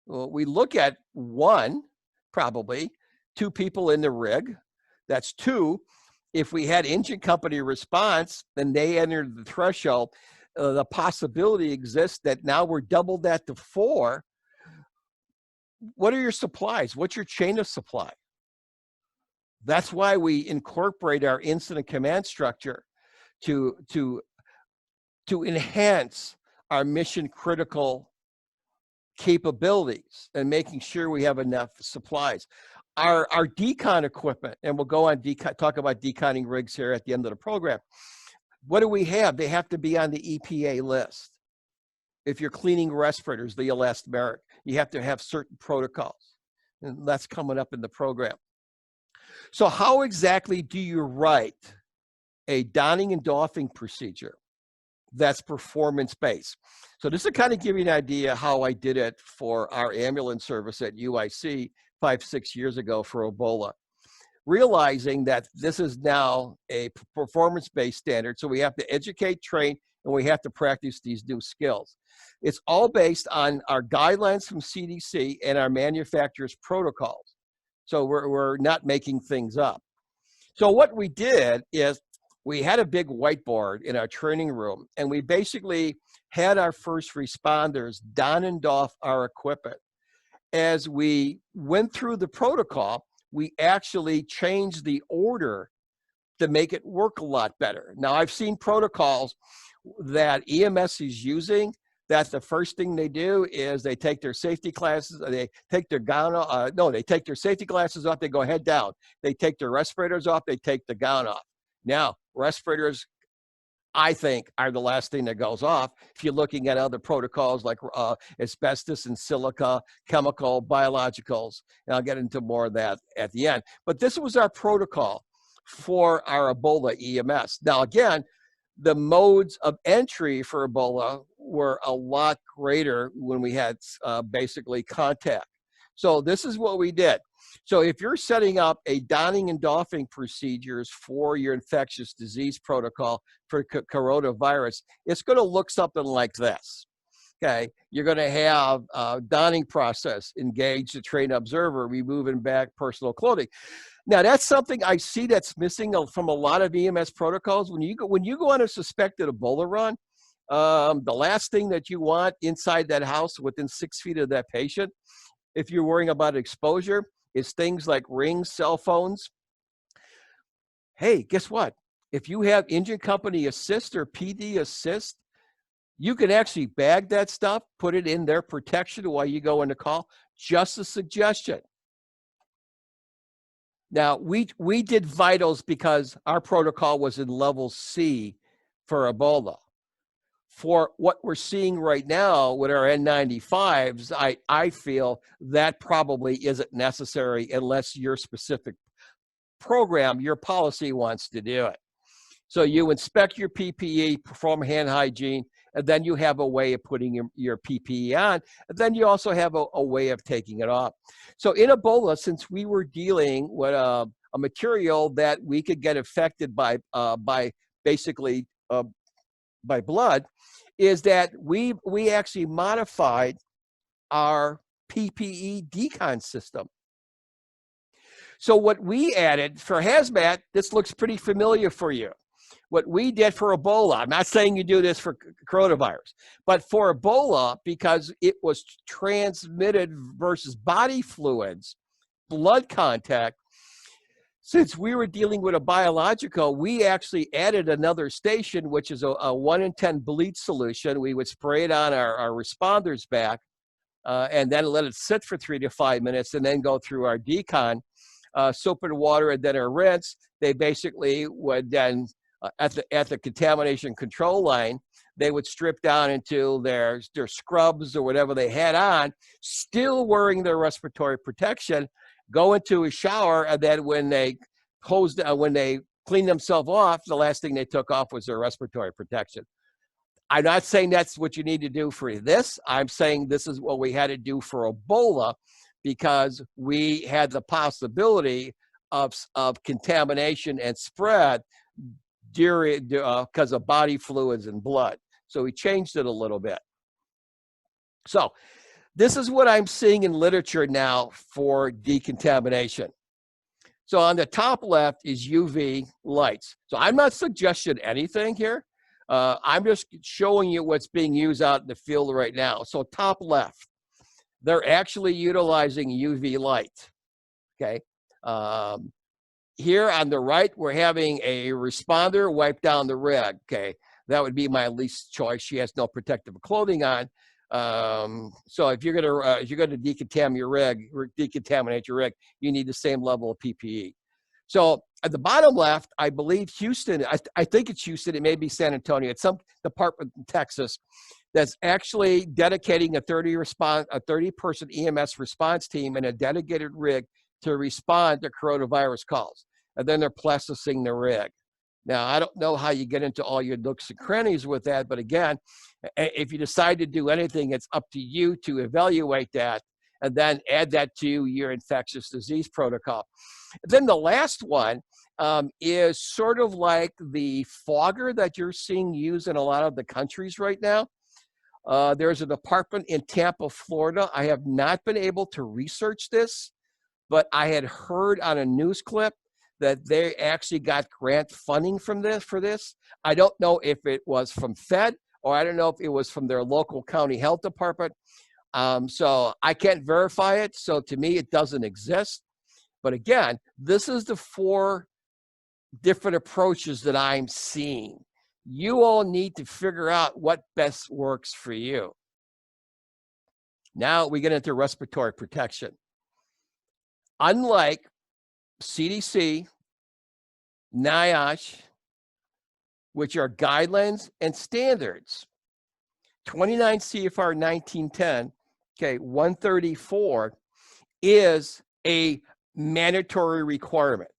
Well, we look at one, probably, 2 people in the rig. That's 2. If we had engine company response and they entered the threshold, the possibility exists that now we're doubled that to 4. What are your supplies? What's your chain of supply? That's why we incorporate our incident command structure to enhance our mission critical capabilities and making sure we have enough supplies. Our decon equipment, and we'll go on talk about deconning rigs here at the end of the program. What do we have? They have to be on the EPA list. If you're cleaning respirators, the elastomeric, you have to have certain protocols. And that's coming up in the program. So how exactly do you write a donning and doffing procedure that's performance-based? So this will kind of give you an idea how I did it for our ambulance service at UIC 5-6 years ago for Ebola. Realizing that this is now a performance-based standard, so we have to educate, train, and we have to practice these new skills. It's all based on our guidelines from CDC and our manufacturer's protocols. So we're not making things up. So what we did is we had a big whiteboard in our training room, and we basically had our first responders don and doff our equipment. As we went through the protocol, we actually changed the order to make it work a lot better. Now, I've seen protocols that EMS is using that the first thing they do is they take their safety glasses, they take their gown off, they take their safety glasses off, they go head down. They take their respirators off, they take the gown off. Now, respirators, I think, are the last thing that goes off. If you're looking at other protocols like asbestos and silica, chemical, biologicals, and I'll get into more of that at the end. But this was our protocol for our Ebola EMS. Now, again, the modes of entry for Ebola were a lot greater when we had basically contact. So this is what we did. So if you're setting up a donning and doffing procedures for your infectious disease protocol for coronavirus, it's going to look something like this. Okay, you're going to have a donning process, engage the trained observer, removing back personal clothing. Now that's something I see that's missing from a lot of EMS protocols. When you go on a suspected Ebola run, the last thing that you want inside that house within 6 feet of that patient, if you're worrying about exposure, is things like rings, cell phones. Hey, guess what? If you have engine company assist or PD assist, you can actually bag that stuff, put it in their protection while you go in the call. Just a suggestion. Now, we did vitals because our protocol was in level C for Ebola. For what we're seeing right now with our N95s, I feel that probably isn't necessary unless your specific program, your policy wants to do it. So you inspect your PPE, perform hand hygiene, and then you have a way of putting your PPE on, and then you also have a way of taking it off. So in Ebola, since we were dealing with a material that we could get affected by basically by blood, is that we actually modified our PPE decon system. So what we added for hazmat, this looks pretty familiar for you. What we did for Ebola, I'm not saying you do this for coronavirus, but for Ebola, because it was transmitted versus body fluids, blood contact, since we were dealing with a biological, we actually added another station, which is a 1 in 10 bleach solution. We would spray it on our responders' back and then let it sit for 3 to 5 minutes and then go through our decon, soap and water, and then our rinse. They basically would then, at the contamination control line, they would strip down into their scrubs or whatever they had on, still wearing their respiratory protection, go into a shower, and then when they cleaned themselves off, the last thing they took off was their respiratory protection. I'm not saying that's what you need to do for this. I'm saying this is what we had to do for Ebola because we had the possibility of contamination and spread because of body fluids and blood. So we changed it a little bit. So this is what I'm seeing in literature now for decontamination. So on the top left is UV lights. So I'm not suggesting anything here. I'm just showing you what's being used out in the field right now. So top left, they're actually utilizing UV light, okay? Here on the right, we're having a responder wipe down the rig, okay? That would be my least choice. She has no protective clothing on. So if you're gonna decontaminate your rig, you need the same level of PPE. So at the bottom left, I believe Houston, I think it's Houston, it may be San Antonio, it's some department in Texas that's actually dedicating a 30-person EMS response team and a dedicated rig to respond to coronavirus calls. And then they're plasticing the rig. Now, I don't know how you get into all your nooks and crannies with that, but again, if you decide to do anything, it's up to you to evaluate that and then add that to your infectious disease protocol. Then the last one is sort of like the fogger that you're seeing used in a lot of the countries right now. There's a department in Tampa, Florida. I have not been able to research this, but I had heard on a news clip that they actually got grant funding for this. I don't know if it was from Fed or I don't know if it was from their local county health department. So I can't verify it. So to me, it doesn't exist. But again, this is the 4 different approaches that I'm seeing. You all need to figure out what best works for you. Now we get into respiratory protection. Unlike CDC, NIOSH, which are guidelines and standards, 29 CFR 1910, okay, 134 is a mandatory requirement.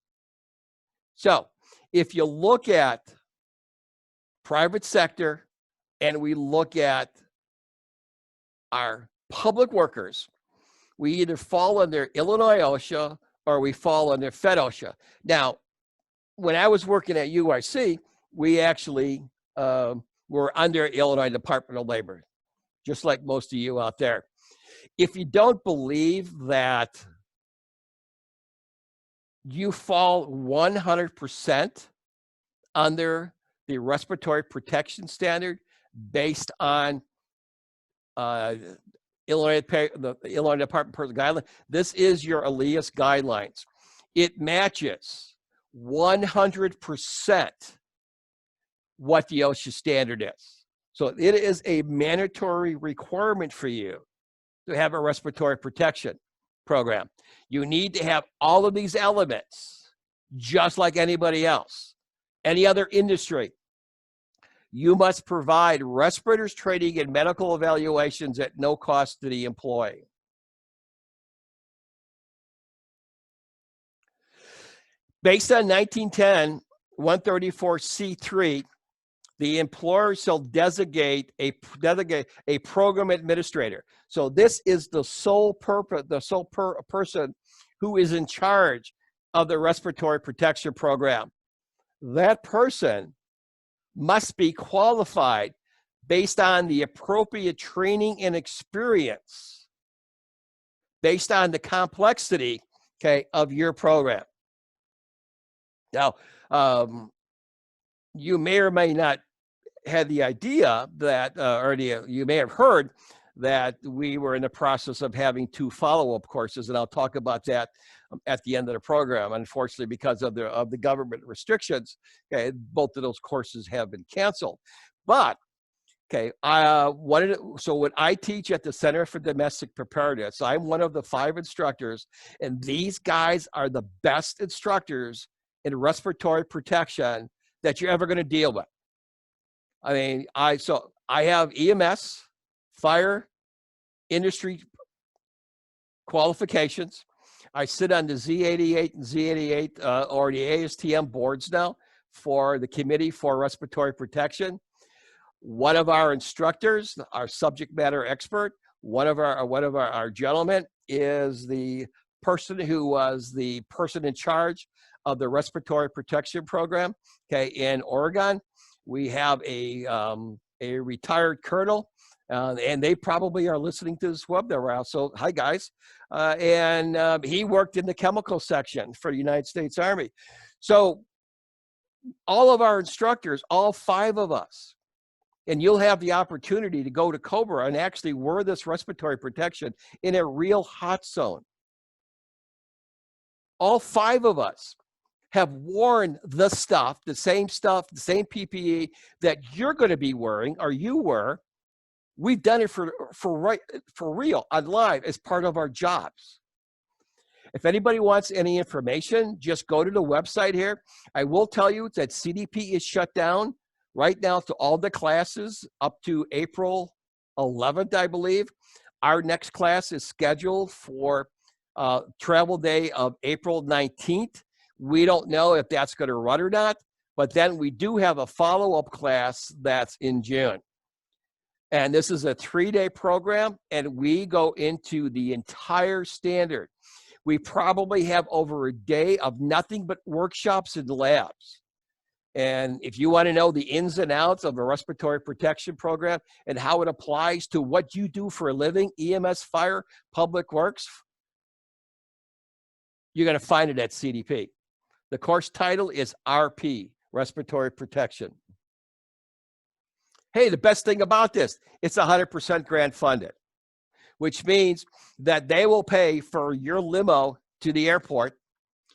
So if you look at private sector and we look at our public workers, we either fall under Illinois OSHA or we fall under Fed OSHA. Now, when I was working at UIC, we actually were under Illinois Department of Labor, just like most of you out there. If you don't believe that you fall 100% under the respiratory protection standard based on the Illinois Department of Personnel Guidelines. This is your ALIAS guidelines. It matches 100% what the OSHA standard is. So it is a mandatory requirement for you to have a respiratory protection program. You need to have all of these elements, just like anybody else, any other industry. You must provide respirators training and medical evaluations at no cost to the employee. Based on 1910 134C3, the employer shall designate a program administrator. So this is the sole person who is in charge of the respiratory protection program. That person must be qualified based on the appropriate training and experience, based on the complexity, okay, of your program. Now, you may or may not have the idea that, you may have heard that we were in the process of having 2 follow-up courses, and I'll talk about that at the end of the program. Unfortunately, because of the government restrictions, okay, both of those courses have been canceled. But okay, so what I teach at the Center for Domestic Preparedness, I'm one of the 5 instructors, and these guys are the best instructors in respiratory protection that you're ever going to deal with. I mean, I have EMS, fire, industry qualifications. I sit on the Z88 and Z88 or the ASTM boards now for the Committee for Respiratory Protection. One of our instructors, our subject matter expert, one of our gentlemen is the person who was the person in charge of the respiratory protection program, okay, in Oregon. We have a retired colonel, and they probably are listening to this webinar. So hi guys, and he worked in the chemical section for the United States Army. So all of our instructors, all 5 of us, and you'll have the opportunity to go to Cobra and actually wear this respiratory protection in a real hot zone. All 5 of us have worn the same PPE that you're going to be wearing, or you were. We've done it for real on live as part of our jobs. If anybody wants any information, just go to the website here. I will tell you that CDP is shut down right now to all the classes up to April 11th, I believe. Our next class is scheduled for travel day of April 19th. We don't know if that's going to run or not, but then we do have a follow-up class that's in June. And this is a 3-day program, and we go into the entire standard. We probably have over a day of nothing but workshops and labs. And if you want to know the ins and outs of a respiratory protection program and how it applies to what you do for a living, EMS, fire, public works, you're going to find it at CDP. The course title is RP, Respiratory Protection. Hey, the best thing about this, it's 100% grant funded, which means that they will pay for your limo to the airport,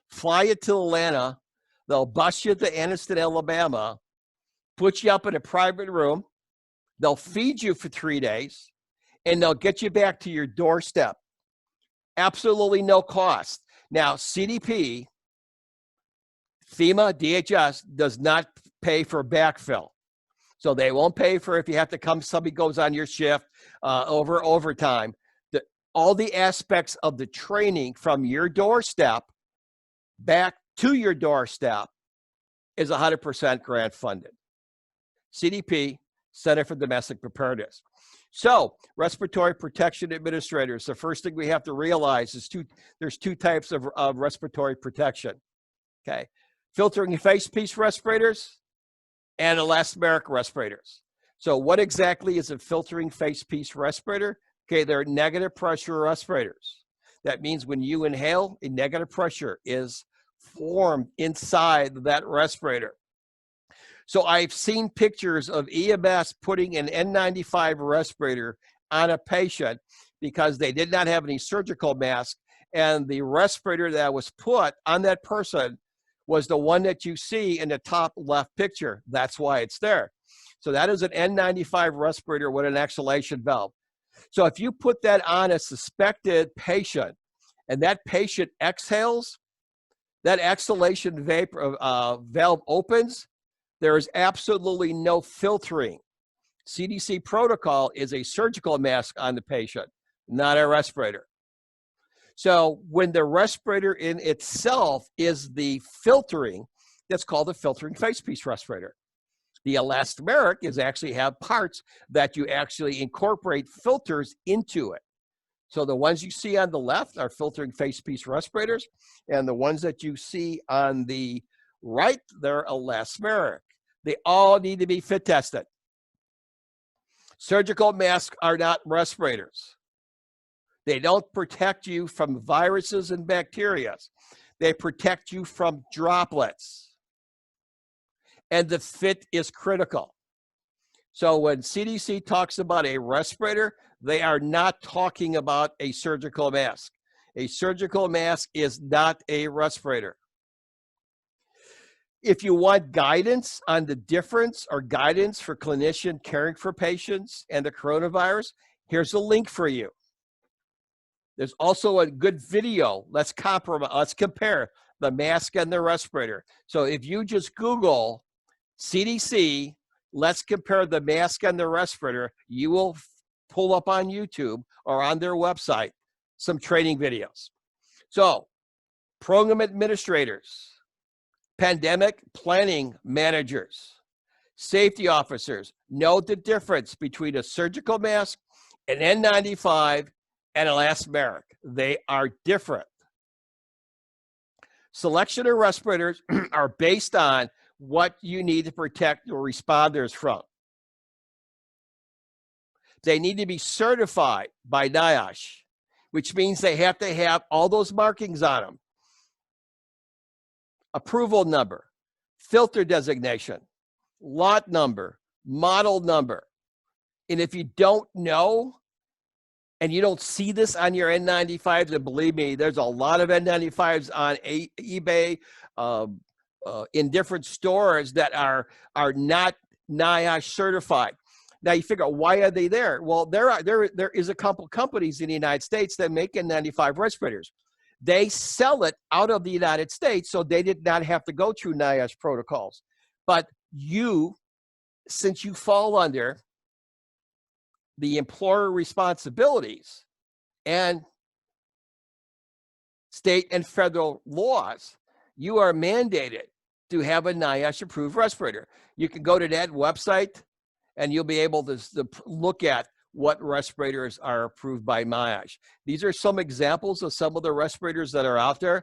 fly you to Atlanta, they'll bus you to Anniston, Alabama, put you up in a private room, they'll feed you for 3 days, and they'll get you back to your doorstep. Absolutely no cost. Now, CDP, FEMA, DHS does not pay for backfill. So they won't pay for if you have to come, somebody goes on your shift over overtime. All the aspects of the training from your doorstep back to your doorstep is 100% grant funded. CDP, Center for Domestic Preparedness. So respiratory protection administrators, the first thing we have to realize is there's 2 types of respiratory protection, okay? Filtering face piece respirators and elastomeric respirators. So what exactly is a filtering face piece respirator? Okay, they're negative pressure respirators. That means when you inhale, a negative pressure is formed inside that respirator. So I've seen pictures of EMS putting an N95 respirator on a patient because they did not have any surgical mask, and the respirator that was put on that person was the one that you see in the top left picture. That's why it's there. So that is an N95 respirator with an exhalation valve. So if you put that on a suspected patient and that patient exhales, that exhalation vapor valve opens, there is absolutely no filtering. CDC protocol is a surgical mask on the patient, not a respirator. So when the respirator in itself is the filtering, that's called a filtering facepiece respirator. The elastomeric is actually have parts that you actually incorporate filters into it. So the ones you see on the left are filtering facepiece respirators, and the ones that you see on the right, they're elastomeric. They all need to be fit tested. Surgical masks are not respirators. They don't protect you from viruses and bacteria. They protect you from droplets. And the fit is critical. So when CDC talks about a respirator, they are not talking about a surgical mask. A surgical mask is not a respirator. If you want guidance on the difference or guidance for clinician caring for patients and the coronavirus, here's a link for you. There's also a good video. Let's compare the mask and the respirator. So if you just Google CDC, let's compare the mask and the respirator, you will pull up on YouTube or on their website some training videos. So program administrators, pandemic planning managers, safety officers know the difference between a surgical mask, an N95, and elastomeric. They are different. Selection of respirators are based on what you need to protect your responders from. They need to be certified by NIOSH, which means they have to have all those markings on them. Approval number, filter designation, lot number, model number. And if you don't know, and you don't see this on your N95s, and believe me, there's a lot of N95s on eBay, in different stores that are not NIOSH certified. Now you figure, why are they there? Well, there is a couple companies in the United States that make N95 respirators. They sell it out of the United States, so they did not have to go through NIOSH protocols. But you, since you fall under the employer responsibilities and state and federal laws, you are mandated to have a NIOSH approved respirator. You can go to that website and you'll be able to look at what respirators are approved by NIOSH. These are some examples of some of the respirators that are out there.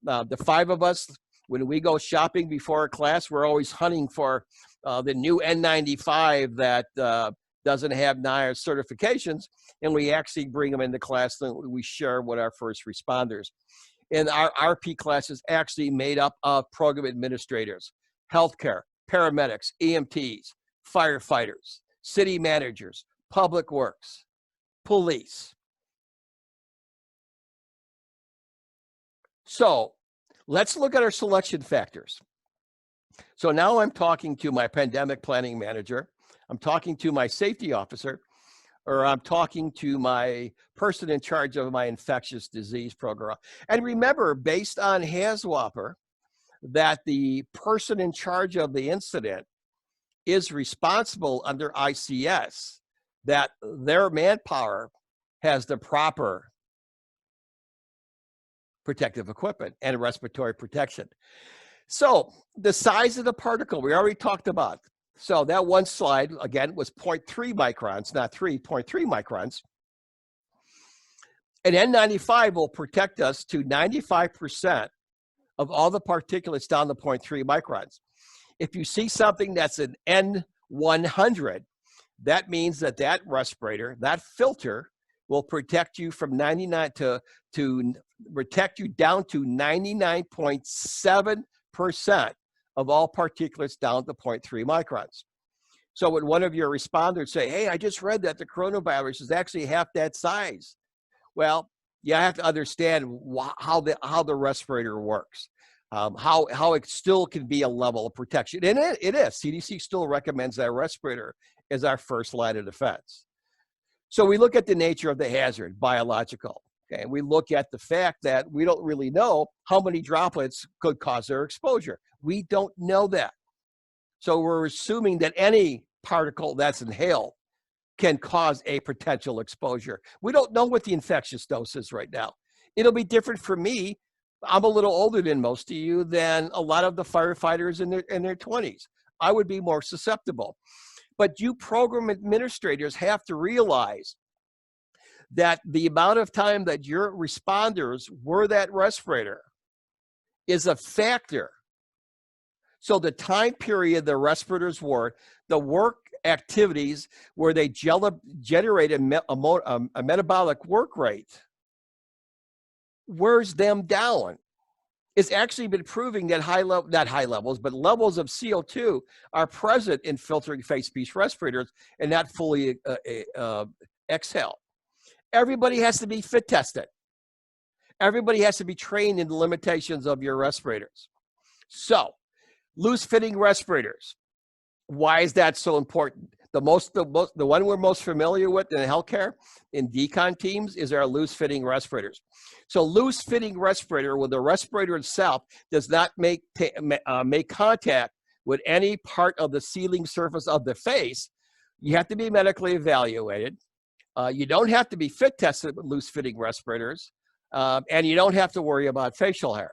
The five of us, when we go shopping before a class, we're always hunting for the new N95 that doesn't have NIOSH certifications, and we actually bring them into class and we share with our first responders. And our RP class is actually made up of program administrators, healthcare, paramedics, EMTs, firefighters, city managers, public works, police. So let's look at our selection factors. So now I'm talking to my pandemic planning manager, I'm talking to my safety officer, or I'm talking to my person in charge of my infectious disease program. And remember, based on HAZWOPER, that the person in charge of the incident is responsible under ICS, that their manpower has the proper protective equipment and respiratory protection. So the size of the particle, we already talked about. So that one slide, again, was 0.3 microns, not 3.3 microns. An N95 will protect us to 95% of all the particulates down to 0.3 microns. If you see something that's an N100, that means that that respirator, that filter, will protect you from 99 to protect you down to 99.7% of all particulates down to 0.3 microns. So when one of your responders say, hey, I just read that the coronavirus is actually half that size, Well, you have to understand how the respirator works, how it still can be a level of protection, and it is. CDC still recommends that respirator as our first line of defense. So we look at the nature of the hazard, biological. Okay, we look at the fact that we don't really know how many droplets could cause their exposure. We don't know that. So we're assuming that any particle that's inhaled can cause a potential exposure. We don't know what the infectious dose is right now. It'll be different for me. I'm a little older than most of you, than a lot of the firefighters in their 20s. I would be more susceptible. But you program administrators have to realize that the amount of time that your responders were that respirator is a factor. So the time period the respirators were, the work activities where they generate a metabolic work rate, wears them down. It's actually been proving that not high levels, but levels of CO2 are present in filtering face piece respirators and not fully exhale. Everybody has to be fit tested. Everybody has to be trained in the limitations of your respirators. So, loose fitting respirators. Why is that so important? The one we're most familiar with in healthcare, in decon teams, is our loose fitting respirators. So loose fitting respirator, where the respirator itself does not make contact with any part of the sealing surface of the face, you have to be medically evaluated. You don't have to be fit tested with loose fitting respirators, and you don't have to worry about facial hair.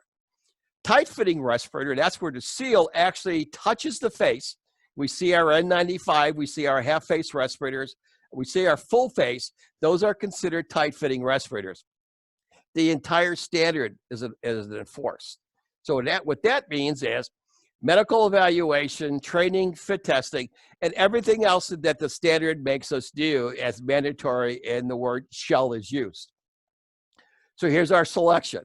Tight fitting respirator, that's where the seal actually touches the face. We see our N95, we see our half face respirators, we see our full face. Those are considered tight fitting respirators. The entire standard is enforced. So what that means is medical evaluation, training, fit testing, and everything else that the standard makes us do as mandatory, and the word shall is used. So here's our selection.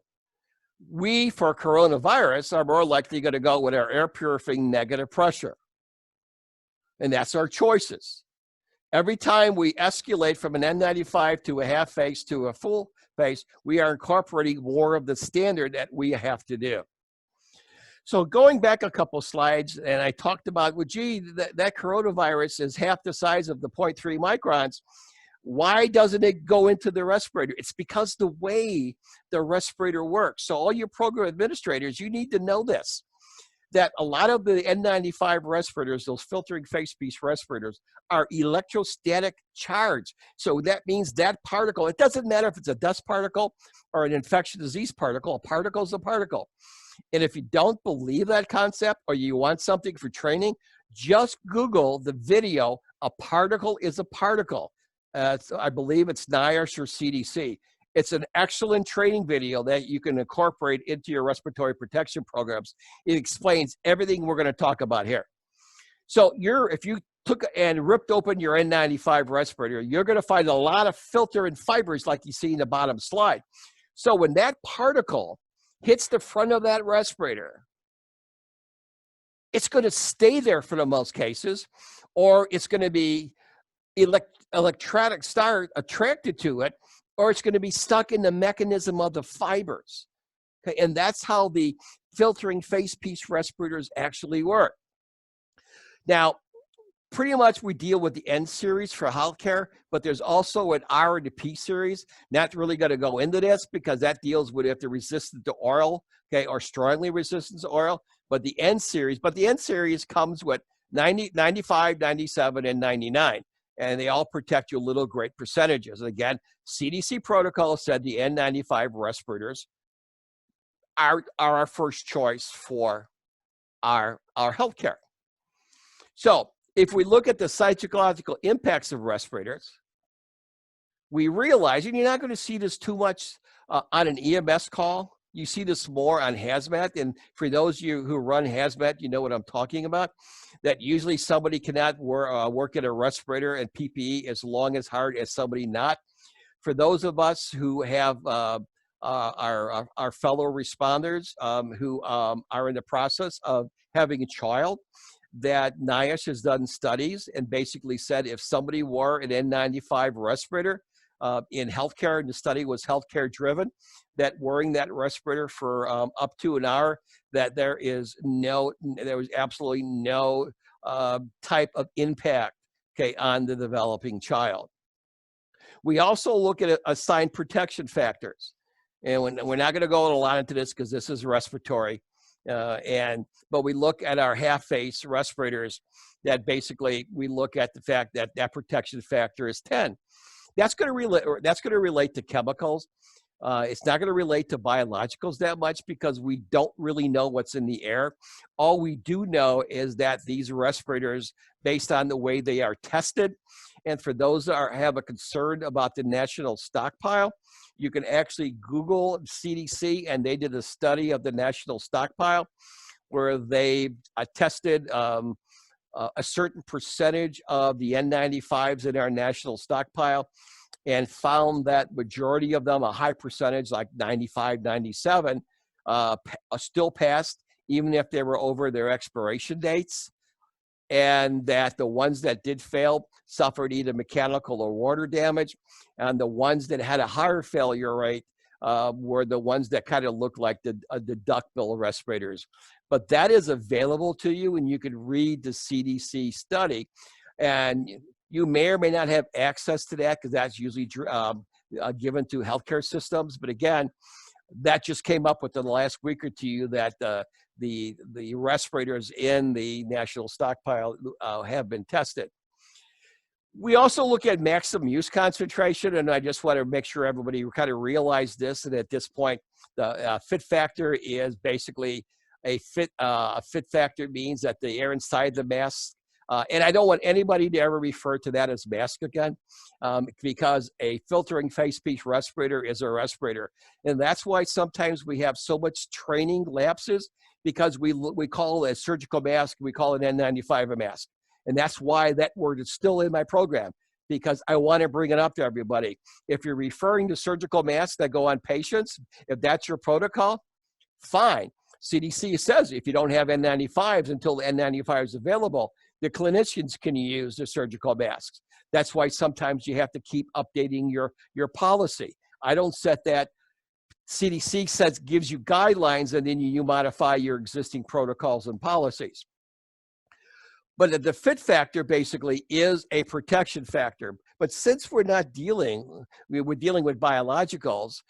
We, for coronavirus, are more likely going to go with our air purifying negative pressure. And that's our choices. Every time we escalate from an N95 to a half face to a full face, we are incorporating more of the standard that we have to do. So going back a couple slides, and I talked about, well, gee, that coronavirus is half the size of the 0.3 microns. Why doesn't it go into the respirator? It's because the way the respirator works. So all your program administrators, you need to know this, that a lot of the N95 respirators, those filtering face piece respirators, are electrostatic charged. So that means that particle, it doesn't matter if it's a dust particle or an infectious disease particle, a particle is a particle. And if you don't believe that concept, or you want something for training, just Google the video, "A particle is a particle." I believe it's NIOSH or CDC. It's an excellent training video that you can incorporate into your respiratory protection programs. It explains everything we're going to talk about here. So if you took and ripped open your N95 respirator, you're going to find a lot of filter and fibers like you see in the bottom slide. So when that particle hits the front of that respirator, it's going to stay there for the most cases, or it's going to be electronic start attracted to it, or it's going to be stuck in the mechanism of the fibers. Okay, and that's how the filtering face piece respirators actually work. Now, pretty much we deal with the N series for healthcare, but there's also an R and a P series. Not really going to go into this because that deals with if they're resistant to oil, okay, or strongly resistant to oil. But the N series comes with 90, 95, 97, and 99. And they all protect you a little great percentages. And again, CDC protocol said the N95 respirators are our first choice for our healthcare. So if we look at the psychological impacts of respirators, we realize, and you're not going to see this too much on an EMS call. You see this more on hazmat. And for those of you who run hazmat, you know what I'm talking about. That usually somebody cannot work in a respirator and PPE as long as hard as somebody not. For those of us who have our fellow responders who are in the process of having a child, that NIOSH has done studies and basically said if somebody wore an N95 respirator, in healthcare, and the study was healthcare driven, that wearing that respirator for up to an hour, that there was absolutely no type of impact, okay, on the developing child. We also look at assigned protection factors. And we're not going to go a lot into this because this is respiratory. But we look at our half-face respirators that basically we look at the fact that that protection factor is 10. That's going to relate to chemicals. It's not going to relate to biologicals that much because we don't really know what's in the air. All we do know is that these respirators, based on the way they are tested, and for those that have a concern about the national stockpile, you can actually Google CDC, and they did a study of the national stockpile where they tested a certain percentage of the N95s in our national stockpile and found that majority of them, a high percentage, like 95, 97, still passed, even if they were over their expiration dates. And that the ones that did fail suffered either mechanical or water damage. And the ones that had a higher failure rate were the ones that kind of looked like the duckbill respirators. But that is available to you, and you can read the CDC study. And you may or may not have access to that because that's usually given to healthcare systems. But again, that just came up within the last week or two that the respirators in the national stockpile have been tested. We also look at maximum use concentration, and I just want to make sure everybody kind of realize this. And at this point, the fit factor is basically a fit factor means that the air inside the mask. And I don't want anybody to ever refer to that as mask again, because a filtering face piece respirator is a respirator. And that's why sometimes we have so much training lapses, because we call a surgical mask, we call an N95 a mask. And that's why that word is still in my program, because I want to bring it up to everybody. If you're referring to surgical masks that go on patients, if that's your protocol, fine. CDC says if you don't have N95s until the N95 is available, the clinicians can use the surgical masks. That's why sometimes you have to keep updating your policy. I don't set that. CDC says, gives you guidelines, and then you modify your existing protocols and policies. But the fit factor basically is a protection factor. But since we're dealing with biologicals,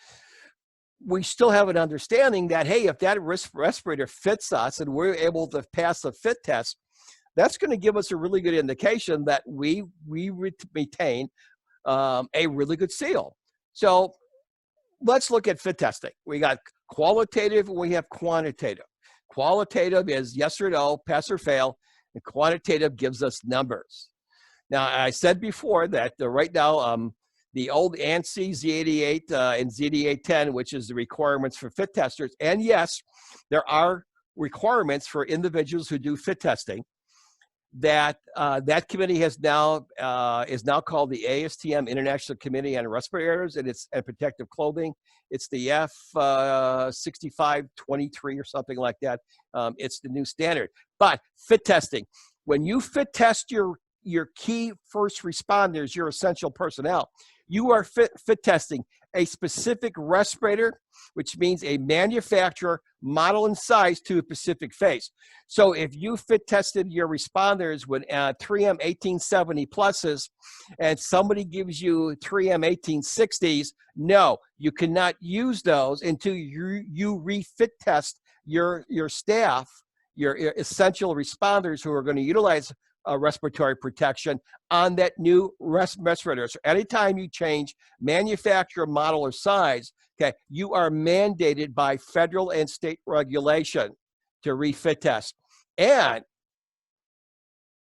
we still have an understanding that, hey, if that respirator fits us and we're able to pass a fit test, that's going to give us a really good indication that we retain a really good seal. So let's look at fit testing. We got qualitative and we have quantitative. Qualitative is yes or no, pass or fail, and quantitative gives us numbers. Now, I said before that right now, the old ANSI Z88 and Z8810, which is the requirements for fit testers, and yes, there are requirements for individuals who do fit testing. That committee is now called the ASTM International Committee on Respirators and Protective Clothing. It's the F6523 or something like that. It's the new standard. But fit testing, when you fit test your key first responders, your essential personnel, you are fit testing a specific respirator, which means a manufacturer, model, and size to a specific face. So if you fit tested your responders with 3M 1870 pluses and somebody gives you 3M 1860s, no, you cannot use those until you refit test your staff, your essential responders who are going to utilize respiratory protection on that new respirator. So anytime you change manufacturer, model, or size, okay, you are mandated by federal and state regulation to refit test. And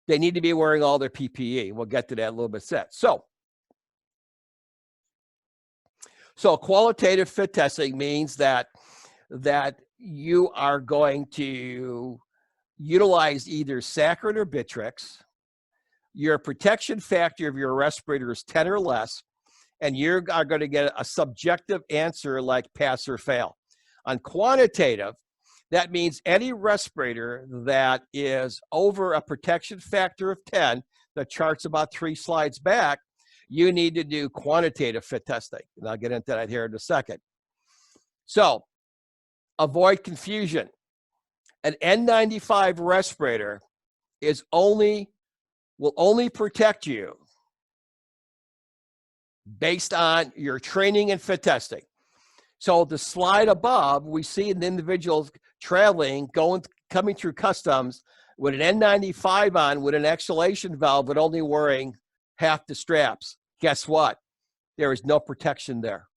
they need to be wearing all their PPE. We'll get to that a little bit set. So qualitative fit testing means that you are going to utilize either saccharin or Bittrex. Your protection factor of your respirator is 10 or less, and you are going to get a subjective answer like pass or fail. On quantitative, that means any respirator that is over a protection factor of 10, the chart's about 3 slides back, you need to do quantitative fit testing. And I'll get into that here in a second. So avoid confusion. An N95 respirator will only protect you based on your training and fit testing. So the slide above, we see an individual traveling, coming through customs with an N95 on with an exhalation valve, but only wearing half the straps. Guess what? There is no protection there.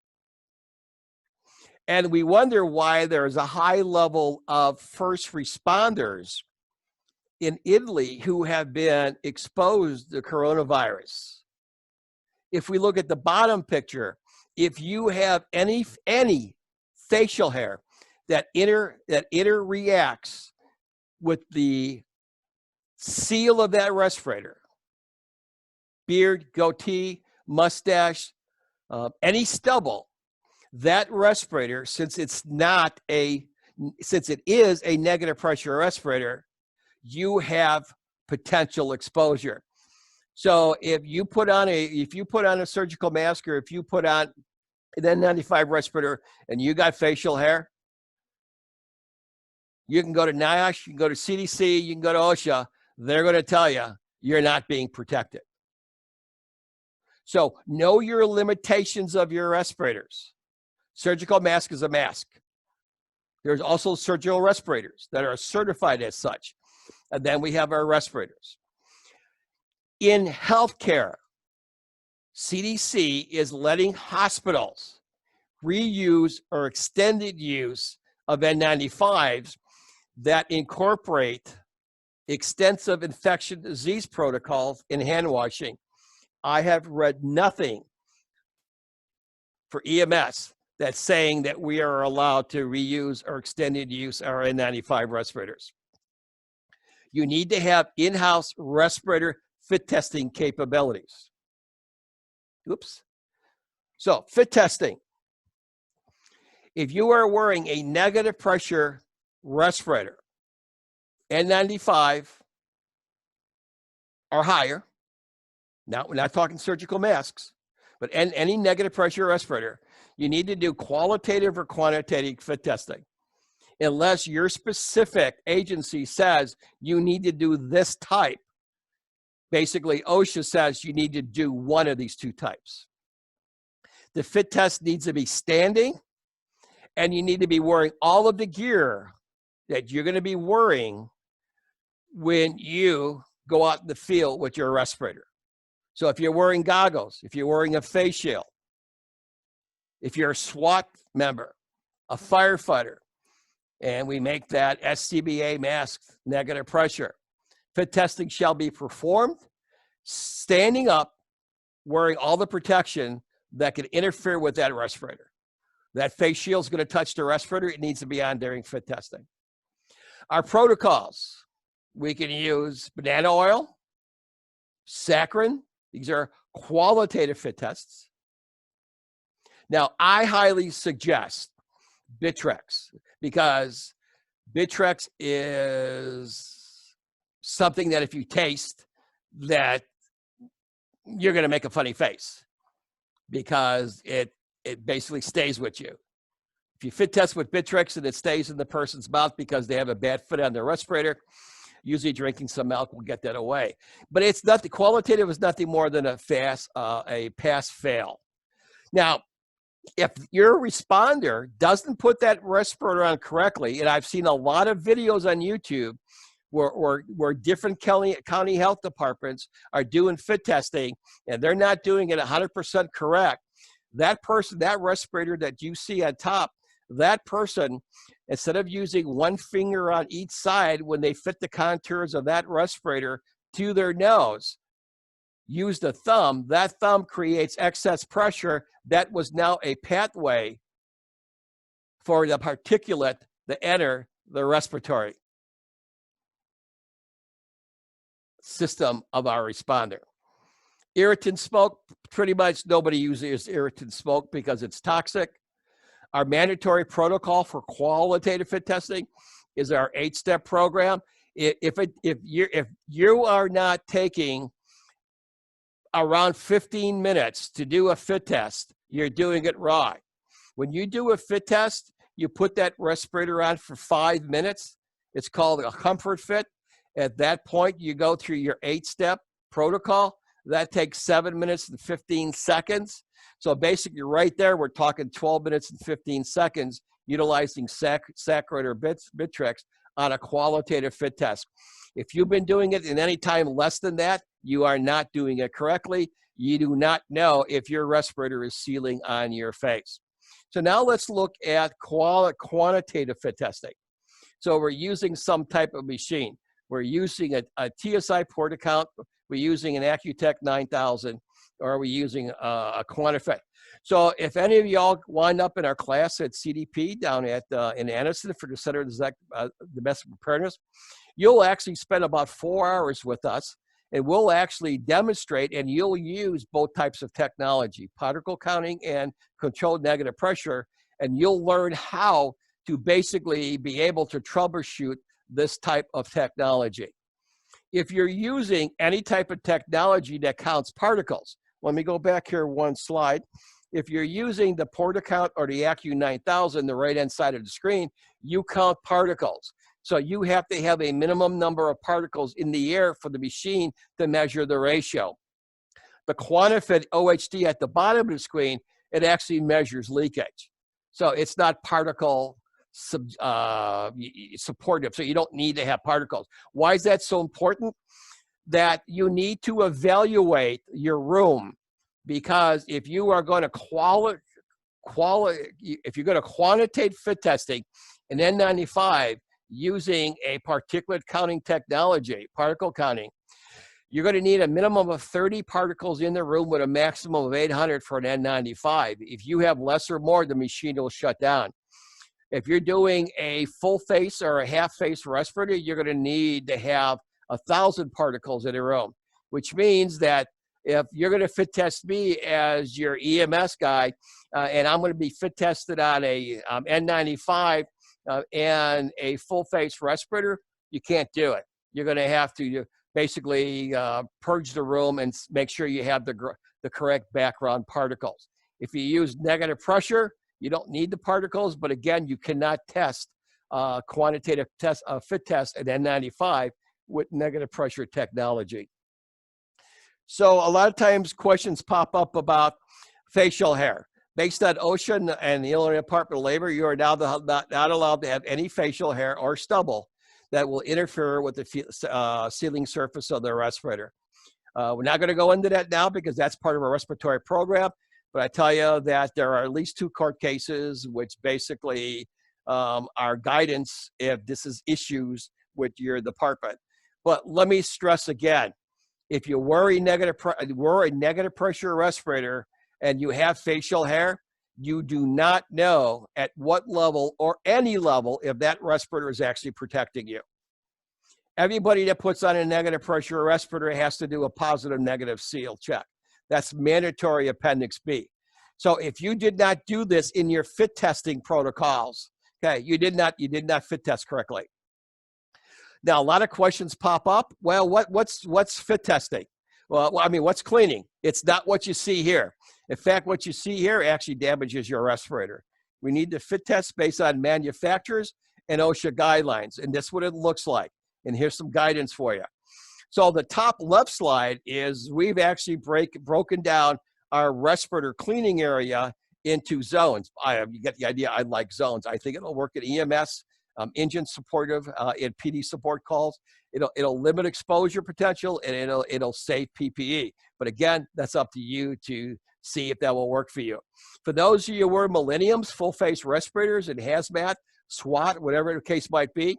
And we wonder why there's a high level of first responders in Italy who have been exposed to coronavirus. If we look at the bottom picture, if you have any facial hair that interreacts with the seal of that respirator, beard, goatee, mustache, any stubble, that respirator, since it is a negative pressure respirator, you have potential exposure. So if you put on a surgical mask, or if you put on an N95 respirator and you got facial hair, you can go to NIOSH, you can go to CDC, you can go to OSHA. They're going to tell you you're not being protected. So know your limitations of your respirators. Surgical mask is a mask. There's also surgical respirators that are certified as such. And then we have our respirators. In healthcare, CDC is letting hospitals reuse or extended use of N95s that incorporate extensive infection disease protocols in hand washing. I have read nothing for EMS that's saying that we are allowed to reuse or extended use our N95 respirators. You need to have in-house respirator fit testing capabilities. Oops. So fit testing. If you are wearing a negative pressure respirator, N95 or higher, now we're not talking surgical masks, but any negative pressure respirator, you need to do qualitative or quantitative fit testing. Unless your specific agency says you need to do this type. Basically, OSHA says you need to do one of these two types. The fit test needs to be standing, and you need to be wearing all of the gear that you're going to be wearing when you go out in the field with your respirator. So if you're wearing goggles, if you're wearing a face shield, if you're a SWAT member, a firefighter, and we make that SCBA mask negative pressure, fit testing shall be performed standing up, wearing all the protection that can interfere with that respirator. That face shield is going to touch the respirator. It needs to be on during fit testing. Our protocols, we can use banana oil, saccharin. These are qualitative fit tests. Now, I highly suggest Bitrex, because Bitrex is something that if you taste, that you're going to make a funny face, because it basically stays with you. If you fit test with Bitrex and it stays in the person's mouth because they have a bad fit on their respirator, usually drinking some milk will get that away. But it's not, the qualitative is nothing more than a pass-fail. Now, if your responder doesn't put that respirator on correctly, and I've seen a lot of videos on YouTube where different county health departments are doing fit testing, and they're not doing it 100% correct, that person, that respirator that you see on top, that person, instead of using one finger on each side when they fit the contours of that respirator to their nose, use the thumb. That thumb creates excess pressure. That was now a pathway for the particulate to enter the respiratory system of our responder. Irritant smoke, pretty much nobody uses irritant smoke because it's toxic. Our mandatory protocol for qualitative fit testing is our 8-step program. If you are not taking around 15 minutes to do a fit test, you're doing it wrong. When you do a fit test, you put that respirator on for 5 minutes. It's called a comfort fit. At that point, you go through your 8-step protocol. That takes 7 minutes and 15 seconds. So basically right there, we're talking 12 minutes and 15 seconds utilizing Sacroid or Bittrex on a qualitative fit test. If you've been doing it in any time less than that, you are not doing it correctly. You do not know if your respirator is sealing on your face. So now let's look at quantitative fit testing. So we're using some type of machine. We're using a TSI port account. We're using an Accutech 9000, or we're using a QuantiFit. So if any of y'all wind up in our class at CDP down at in Anniston for the Center of Domestic Preparedness, you'll actually spend about 4 hours with us, and we'll actually demonstrate, and you'll use both types of technology, particle counting and controlled negative pressure, and you'll learn how to basically be able to troubleshoot this type of technology. If you're using any type of technology that counts particles, let me go back here one slide. If you're using the port account or the Accu 9000, the right-hand side of the screen, you count particles. So you have to have a minimum number of particles in the air for the machine to measure the ratio. The QuantiFit OHD at the bottom of the screen, it actually measures leakage. So it's not particle supportive, so you don't need to have particles. If that so important? That you need to evaluate your room, because if you are going to quantitate fit testing in N95 using a particulate counting technology, particle counting, you're going to need a minimum of 30 particles in the room with a maximum of 800 for an N95. If you have less or more, the machine will shut down. If you're doing a full face or a half face respirator, you're going to need to have 1,000 particles in a room, which means that if you're going to fit test me as your EMS guy, and I'm going to be fit tested on a N95 and a full face respirator, you can't do it. You're going to have to basically purge the room and make sure you have the correct background particles. If you use negative pressure, you don't need the particles, but again, you cannot test quantitative fit test at N95 with negative pressure technology. So a lot of times questions pop up about facial hair. Based on OSHA and the Illinois Department of Labor, you are now not allowed to have any facial hair or stubble that will interfere with the sealing surface of the respirator. We're not going to go into that now because that's part of our respiratory program, but I tell you that there are at least 2 court cases which basically are guidance if this is issues with your department. But let me stress again, if you wear a negative pressure respirator and you have facial hair, you do not know at what level or any level if that respirator is actually protecting you. Everybody that puts on a negative pressure respirator has to do a positive negative seal check. That's mandatory Appendix B. So if you did not do this in your fit testing protocols, okay, you did not fit test correctly. Now, a lot of questions pop up. Well, what's fit testing? Well, I mean, what's cleaning? It's not what you see here. In fact, what you see here actually damages your respirator. We need to fit test based on manufacturers and OSHA guidelines, and that's what it looks like. And here's some guidance for you. So the top left slide is we've actually broken down our respirator cleaning area into zones. You get the idea. I like zones. I think it'll work at EMS, engine supportive, in PD support calls. It'll limit exposure potential, and it'll save PPE. But again, that's up to you to see if that will work for you. For those of you who wear Millenniums, full face respirators, and hazmat, SWAT, whatever the case might be,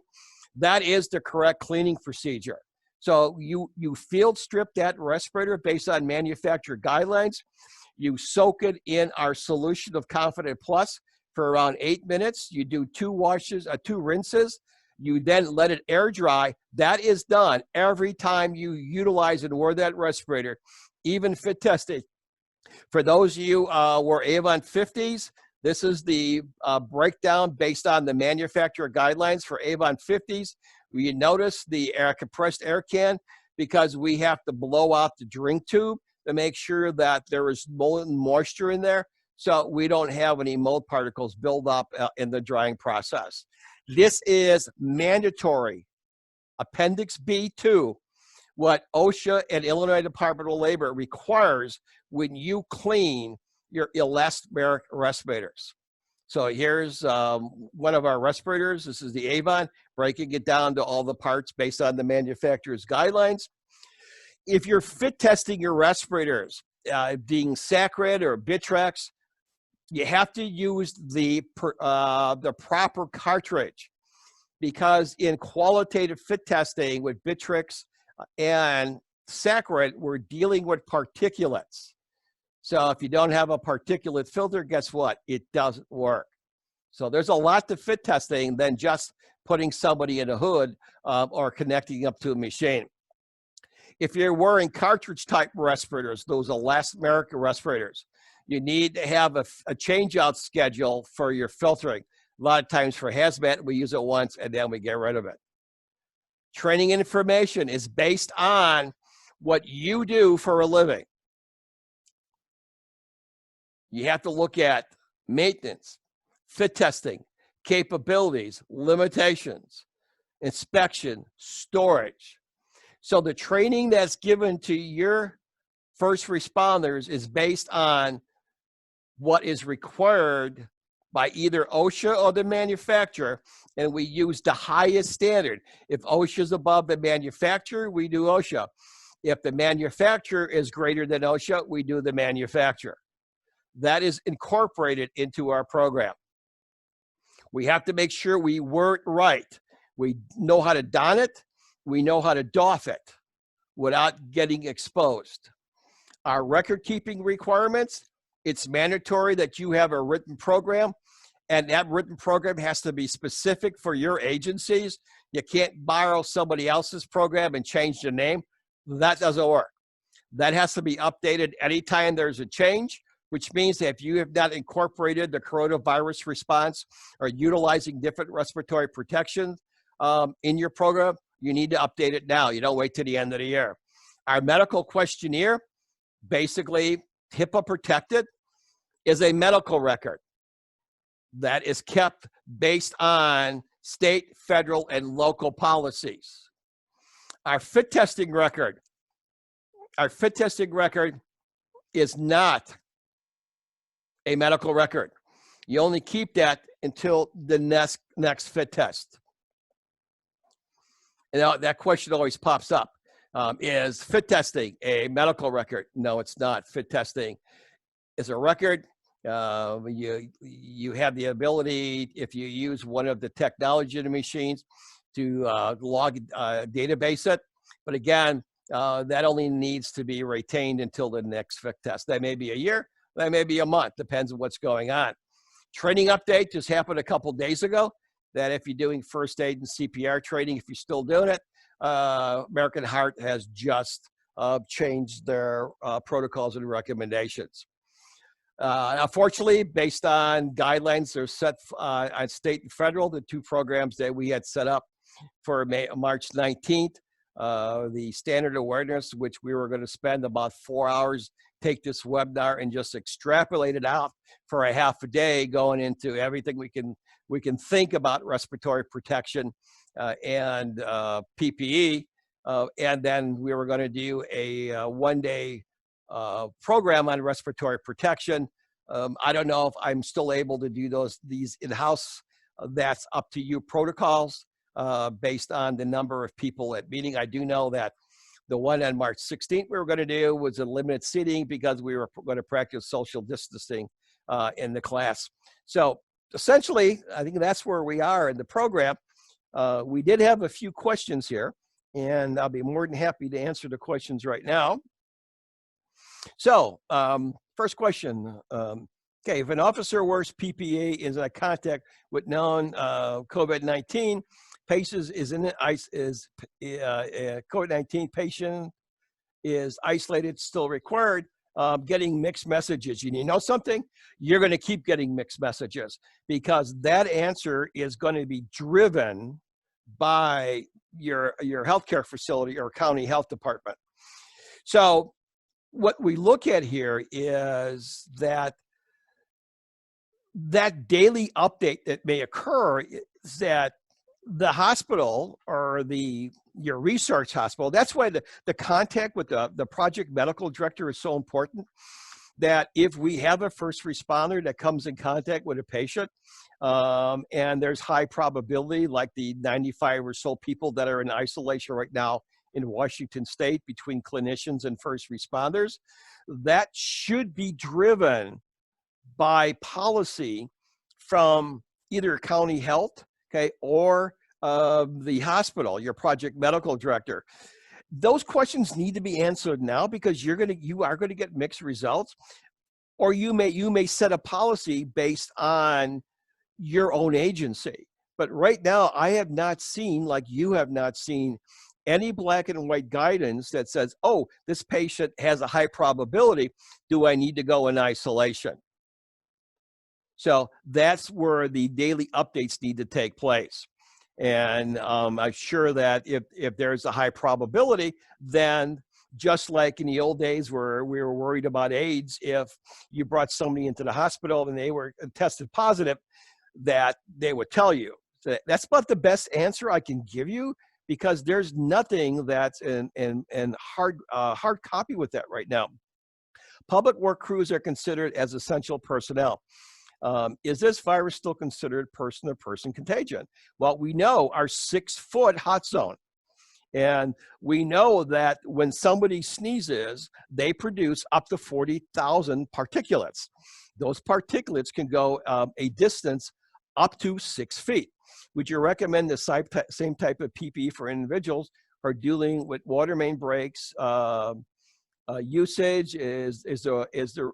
that is the correct cleaning procedure. So you field strip that respirator based on manufacturer guidelines. You soak it in our solution of Confident Plus for around 8 minutes. You do 2 rinses. You then let it air dry. That is done every time you utilize and wear that respirator, even fit testing. For those of you who wear Avon 50s, this is the breakdown based on the manufacturer guidelines for Avon 50s. You notice the compressed air can, because we have to blow out the drink tube. to make sure that there is mold and moisture in there, so we don't have any mold particles build up in the drying process. This is mandatory. Appendix B2, what OSHA and Illinois Department of Labor requires when you clean your elastomeric respirators. So here's one of our respirators. This is the Avon, breaking it down to all the parts based on the manufacturer's guidelines. If you're fit testing your respirators, being Sacred or Bitrex, you have to use the proper cartridge, because in qualitative fit testing with Bitrex and Sacred, we're dealing with particulates. So if you don't have a particulate filter, guess what? It doesn't work. So there's a lot to fit testing than just putting somebody in a hood or connecting up to a machine. If you're wearing cartridge type respirators, those elastomeric respirators, you need to have a change out schedule for your filtering. A lot of times for hazmat, we use it once and then we get rid of it. Training information is based on what you do for a living. You have to look at maintenance, fit testing, capabilities, limitations, inspection, storage. So the training that's given to your first responders is based on what is required by either OSHA or the manufacturer, and we use the highest standard. If OSHA is above the manufacturer, we do OSHA. If the manufacturer is greater than OSHA, we do the manufacturer. That is incorporated into our program. We have to make sure we word right. We know how to don it. We know how to doff it without getting exposed. Our record keeping requirements, it's mandatory that you have a written program, and that written program has to be specific for your agencies. You can't borrow somebody else's program and change the name. That doesn't work. That has to be updated anytime there's a change, which means that if you have not incorporated the coronavirus response or utilizing different respiratory protection in your program, you need to update it now. You don't wait till the end of the year. Our medical questionnaire, basically HIPAA protected, is a medical record that is kept based on state, federal, and local policies. Our fit testing record is not a medical record. You only keep that until the next fit test. And that question always pops up. Is fit testing a medical record? No, it's not. Fit testing is a record. You have the ability, if you use one of the technology in the machines, to log database it. But again, that only needs to be retained until the next fit test. That may be a year, that may be a month, depends on what's going on. Training update just happened a couple days ago, that if you're doing first aid and CPR training, if you're still doing it, American Heart has just changed their protocols and recommendations. Unfortunately, based on guidelines that are set on state and federal, the two programs that we had set up for March 19th, the standard awareness, which we were going to spend about 4 hours, take this webinar and just extrapolate it out for a half a day, going into everything we can think about respiratory protection and PPE. And then we were going to do a one-day program on respiratory protection. I don't know if I'm still able to do these in-house. That's up to you protocols based on the number of people at meeting. I do know that the one on March 16th we were going to do was a limited seating because we were going to practice social distancing in the class. So essentially, I think that's where we are in the program. We did have a few questions here, and I'll be more than happy to answer the questions right now. So first question, okay, if an officer wears PPE, is in contact with known COVID-19 patients, COVID-19 patient is isolated, still required, getting mixed messages. You know something? You're going to keep getting mixed messages, because that answer is going to be driven by your healthcare facility or county health department. So what we look at here is that daily update that may occur is that the hospital or your research hospital, that's why the contact with the project medical director is so important, that if we have a first responder that comes in contact with a patient, and there's high probability, like the 95 or so people that are in isolation right now in Washington State between clinicians and first responders, that should be driven by policy from either county health, okay, or the hospital, your project medical director. Those questions need to be answered now, because you are going to get mixed results, or you may set a policy based on your own agency. But right now, I have not seen, like you have not seen, any black and white guidance that says, oh, this patient has a high probability. Do I need to go in isolation? So that's where the daily updates need to take place. And I'm sure that if there's a high probability, then just like in the old days where we were worried about AIDS, if you brought somebody into the hospital and they were tested positive, that they would tell you. So that's about the best answer I can give you, because there's nothing that's in hard copy with that right now. Public work crews are considered as essential personnel. Is this virus still considered person-to-person contagion? Well, we know our 6-foot hot zone. And we know that when somebody sneezes, they produce up to 40,000 particulates. Those particulates can go a distance up to 6 feet. Would you recommend the same type of PPE for individuals who are dealing with water main breaks, usage? Is the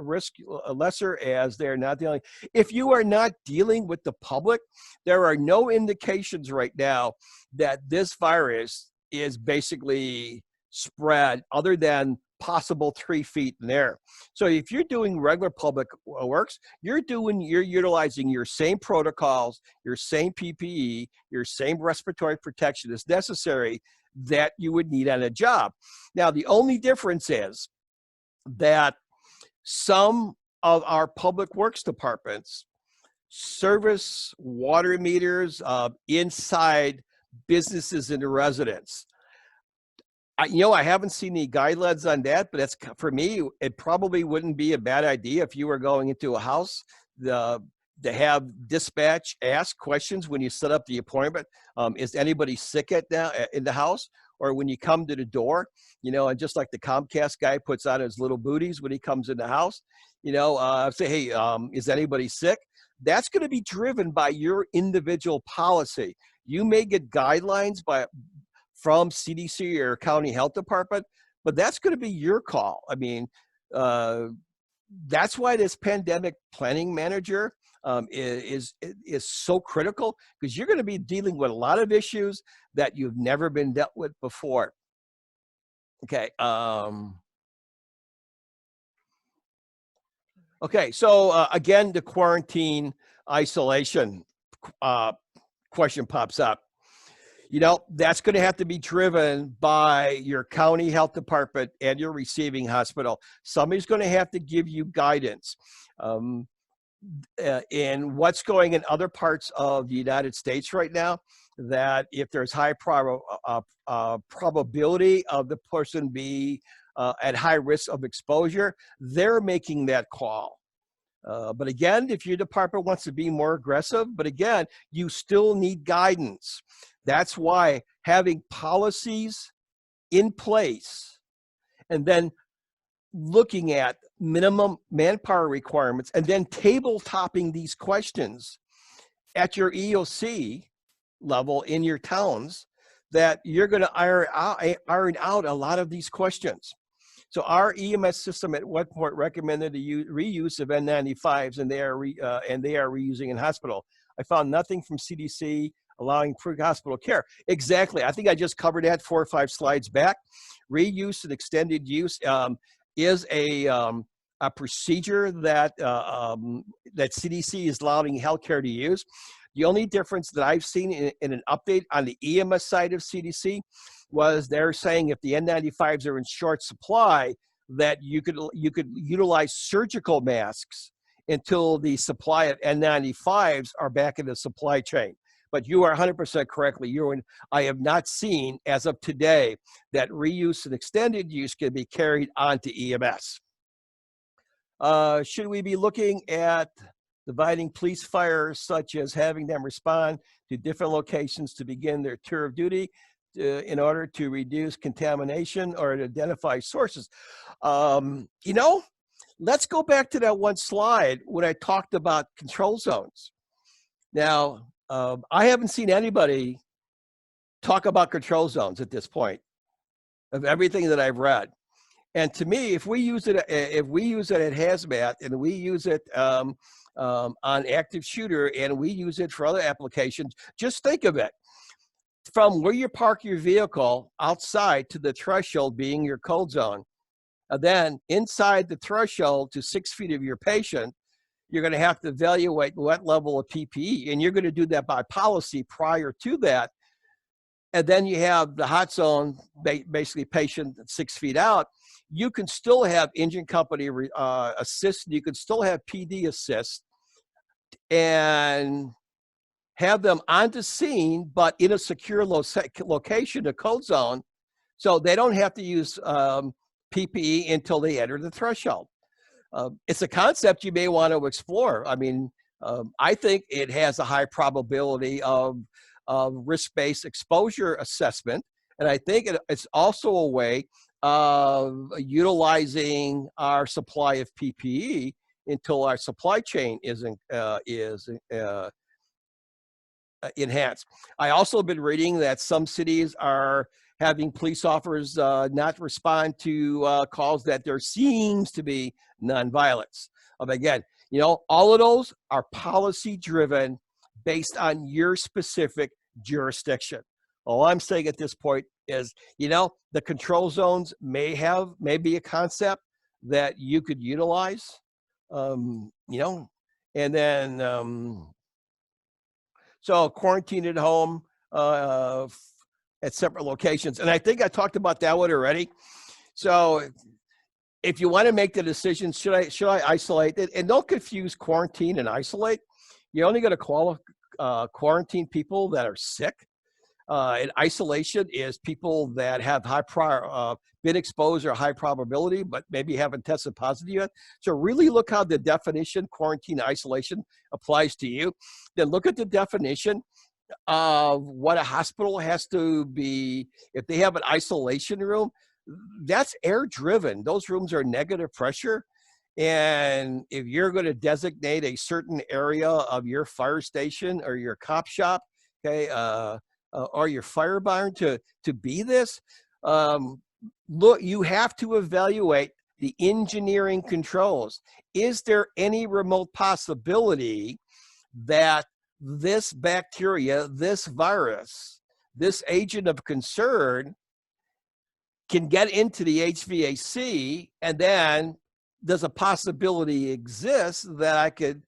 risk lesser as they're not dealing? If you are not dealing with the public, there are no indications right now that this virus is basically spread other than possible 3 feet in the air. So if you're doing regular public works, you're utilizing your same protocols, your same PPE, your same respiratory protection is necessary that you would need on a job. Now, the only difference is that some of our public works departments service water meters inside businesses and residents. I haven't seen any guidelines on that, but that's, for me, it probably wouldn't be a bad idea if you were going into a house to have dispatch ask questions when you set up the appointment. Is anybody sick in the house? Or when you come to the door, and just like the Comcast guy puts on his little booties when he comes in the house, say, hey, is anybody sick? That's going to be driven by your individual policy. You may get guidelines from CDC or county health department, but that's going to be your call. I mean, that's why this pandemic planning manager is so critical, because you're going to be dealing with a lot of issues that you've never been dealt with before. Okay. Okay. So again, the quarantine isolation question pops up. That's going to have to be driven by your county health department and your receiving hospital. Somebody's going to have to give you guidance. And what's going in other parts of the United States right now, that if there's high probability of the person be at high risk of exposure, they're making that call. But again, if your department wants to be more aggressive, but again, you still need guidance. That's why having policies in place and then looking at minimum manpower requirements and then tabletopping these questions at your EOC level in your towns, that you're going to iron out a lot of these questions. So our EMS system at one point recommended the reuse of N95s, and they are reusing in hospital. I found nothing from CDC allowing pre-hospital care. Exactly. I think I just covered that 4 or 5 slides back. Reuse and extended use is a procedure that that CDC is allowing healthcare to use. The only difference that I've seen in an update on the EMS side of CDC was they're saying if the N95s are in short supply, that you could utilize surgical masks until the supply of N95s are back in the supply chain. But you are 100% correctly. I have not seen as of today that reuse and extended use can be carried onto EMS. Should we be looking at dividing police fires, such as having them respond to different locations to begin their tour of duty in order to reduce contamination or to identify sources? You know, let's go back to that one slide when I talked about control zones. Now, I haven't seen anybody talk about control zones at this point of everything that I've read. And to me, if we use it at hazmat and we use it on active shooter and we use it for other applications, just think of it. From where you park your vehicle outside to the threshold being your cold zone, and then inside the threshold to 6 feet of your patient, you're going to have to evaluate what level of PPE, and you're going to do that by policy prior to that. And then you have the hot zone, basically patient 6 feet out. You can still have engine company assist. You can still have PD assist and have them on the scene, but in a secure location, a cold zone, so they don't have to use PPE until they enter the threshold. It's a concept you may want to explore. I mean, I think it has a high probability of risk-based exposure assessment. And I think it's also a way of utilizing our supply of PPE until our supply chain is enhanced. I also have been reading that some cities are having police officers not respond to calls that there seems to be nonviolence. Again, you know, all of those are policy driven based on your specific jurisdiction. All I'm saying at this point is, you know, the control zones may be a concept that you could utilize, you know, and then, so quarantine at home at separate locations. And I think I talked about that one already. So if you want to make the decision, should I isolate it? And don't confuse quarantine and isolate. You're only going to quarantine people that are sick. And isolation is people that have been exposed or high probability, but maybe haven't tested positive yet. So really look how the definition, quarantine, isolation, applies to you. Then look at the definition of what a hospital has to be. If they have an isolation room, that's air driven. Those rooms are negative pressure. And if you're going to designate a certain area of your fire station or your cop shop, okay, or your fire barn to be this, look, you have to evaluate the engineering controls. Is there any remote possibility that this bacteria, this virus, this agent of concern can get into the HVAC, and then does a possibility exist that I could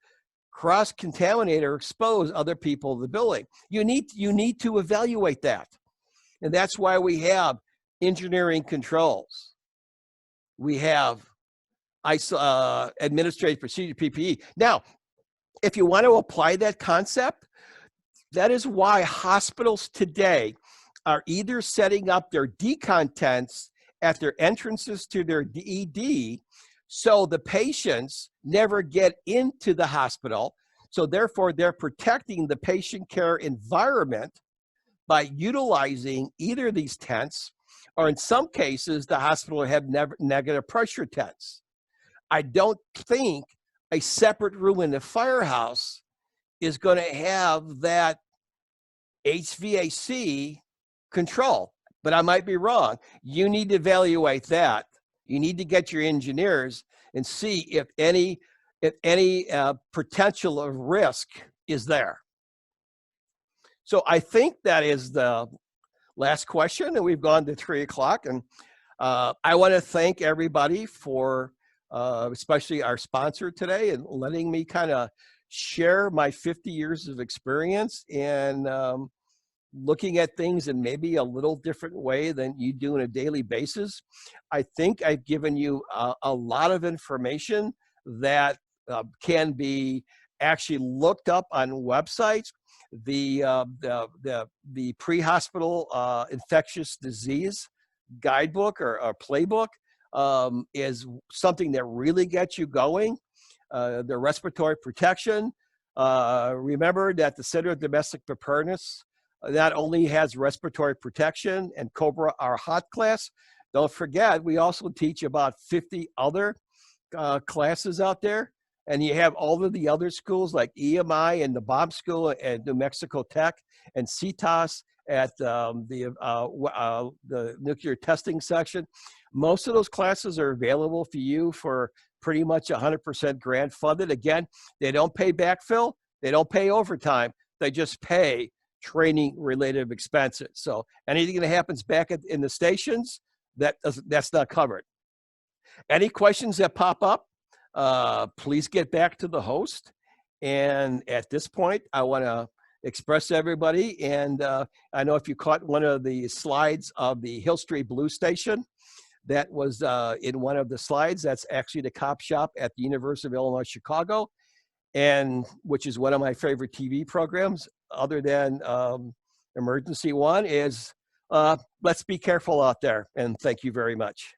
cross-contaminate or expose other people in the building? You need to evaluate that. And that's why we have engineering controls. We have administrative procedure, PPE. Now, if you want to apply that concept, that is why hospitals today are either setting up their decon tents at their entrances to their DED, so the patients never get into the hospital. So therefore, they're protecting the patient care environment by utilizing either these tents, or in some cases, the hospital have negative pressure tents. I don't think a separate room in the firehouse is going to have that HVAC control, but I might be wrong. You need to evaluate that. You need to get your engineers and see if any potential of risk is there. So I think that is the last question, and we've gone to 3 o'clock. And I want to thank everybody for, especially our sponsor today, and letting me kind of share my 50 years of experience and looking at things in maybe a little different way than you do on a daily basis. I think I've given you a lot of information that can be actually looked up on websites. The pre-hospital infectious disease guidebook or playbook is something that really gets you going. The respiratory protection. Remember that the Center of Domestic Preparedness not only has respiratory protection and Cobra, our hot class. Don't forget, we also teach about 50 other classes out there. And you have all of the other schools like EMI and the Bomb School at New Mexico Tech and CTOS at the nuclear testing section. Most of those classes are available for you for pretty much 100% grant funded. Again, they don't pay backfill, they don't pay overtime, they just pay training related expenses. So anything that happens back in the stations, that's not covered. Any questions that pop up, please get back to the host. And at this point, I want to express to everybody, and I know if you caught one of the slides of the Hill Street Blue Station, that was in one of the slides. That's actually the cop shop at the University of Illinois, Chicago, and which is one of my favorite TV programs, other than Emergency One, is Let's Be Careful Out There. And thank you very much.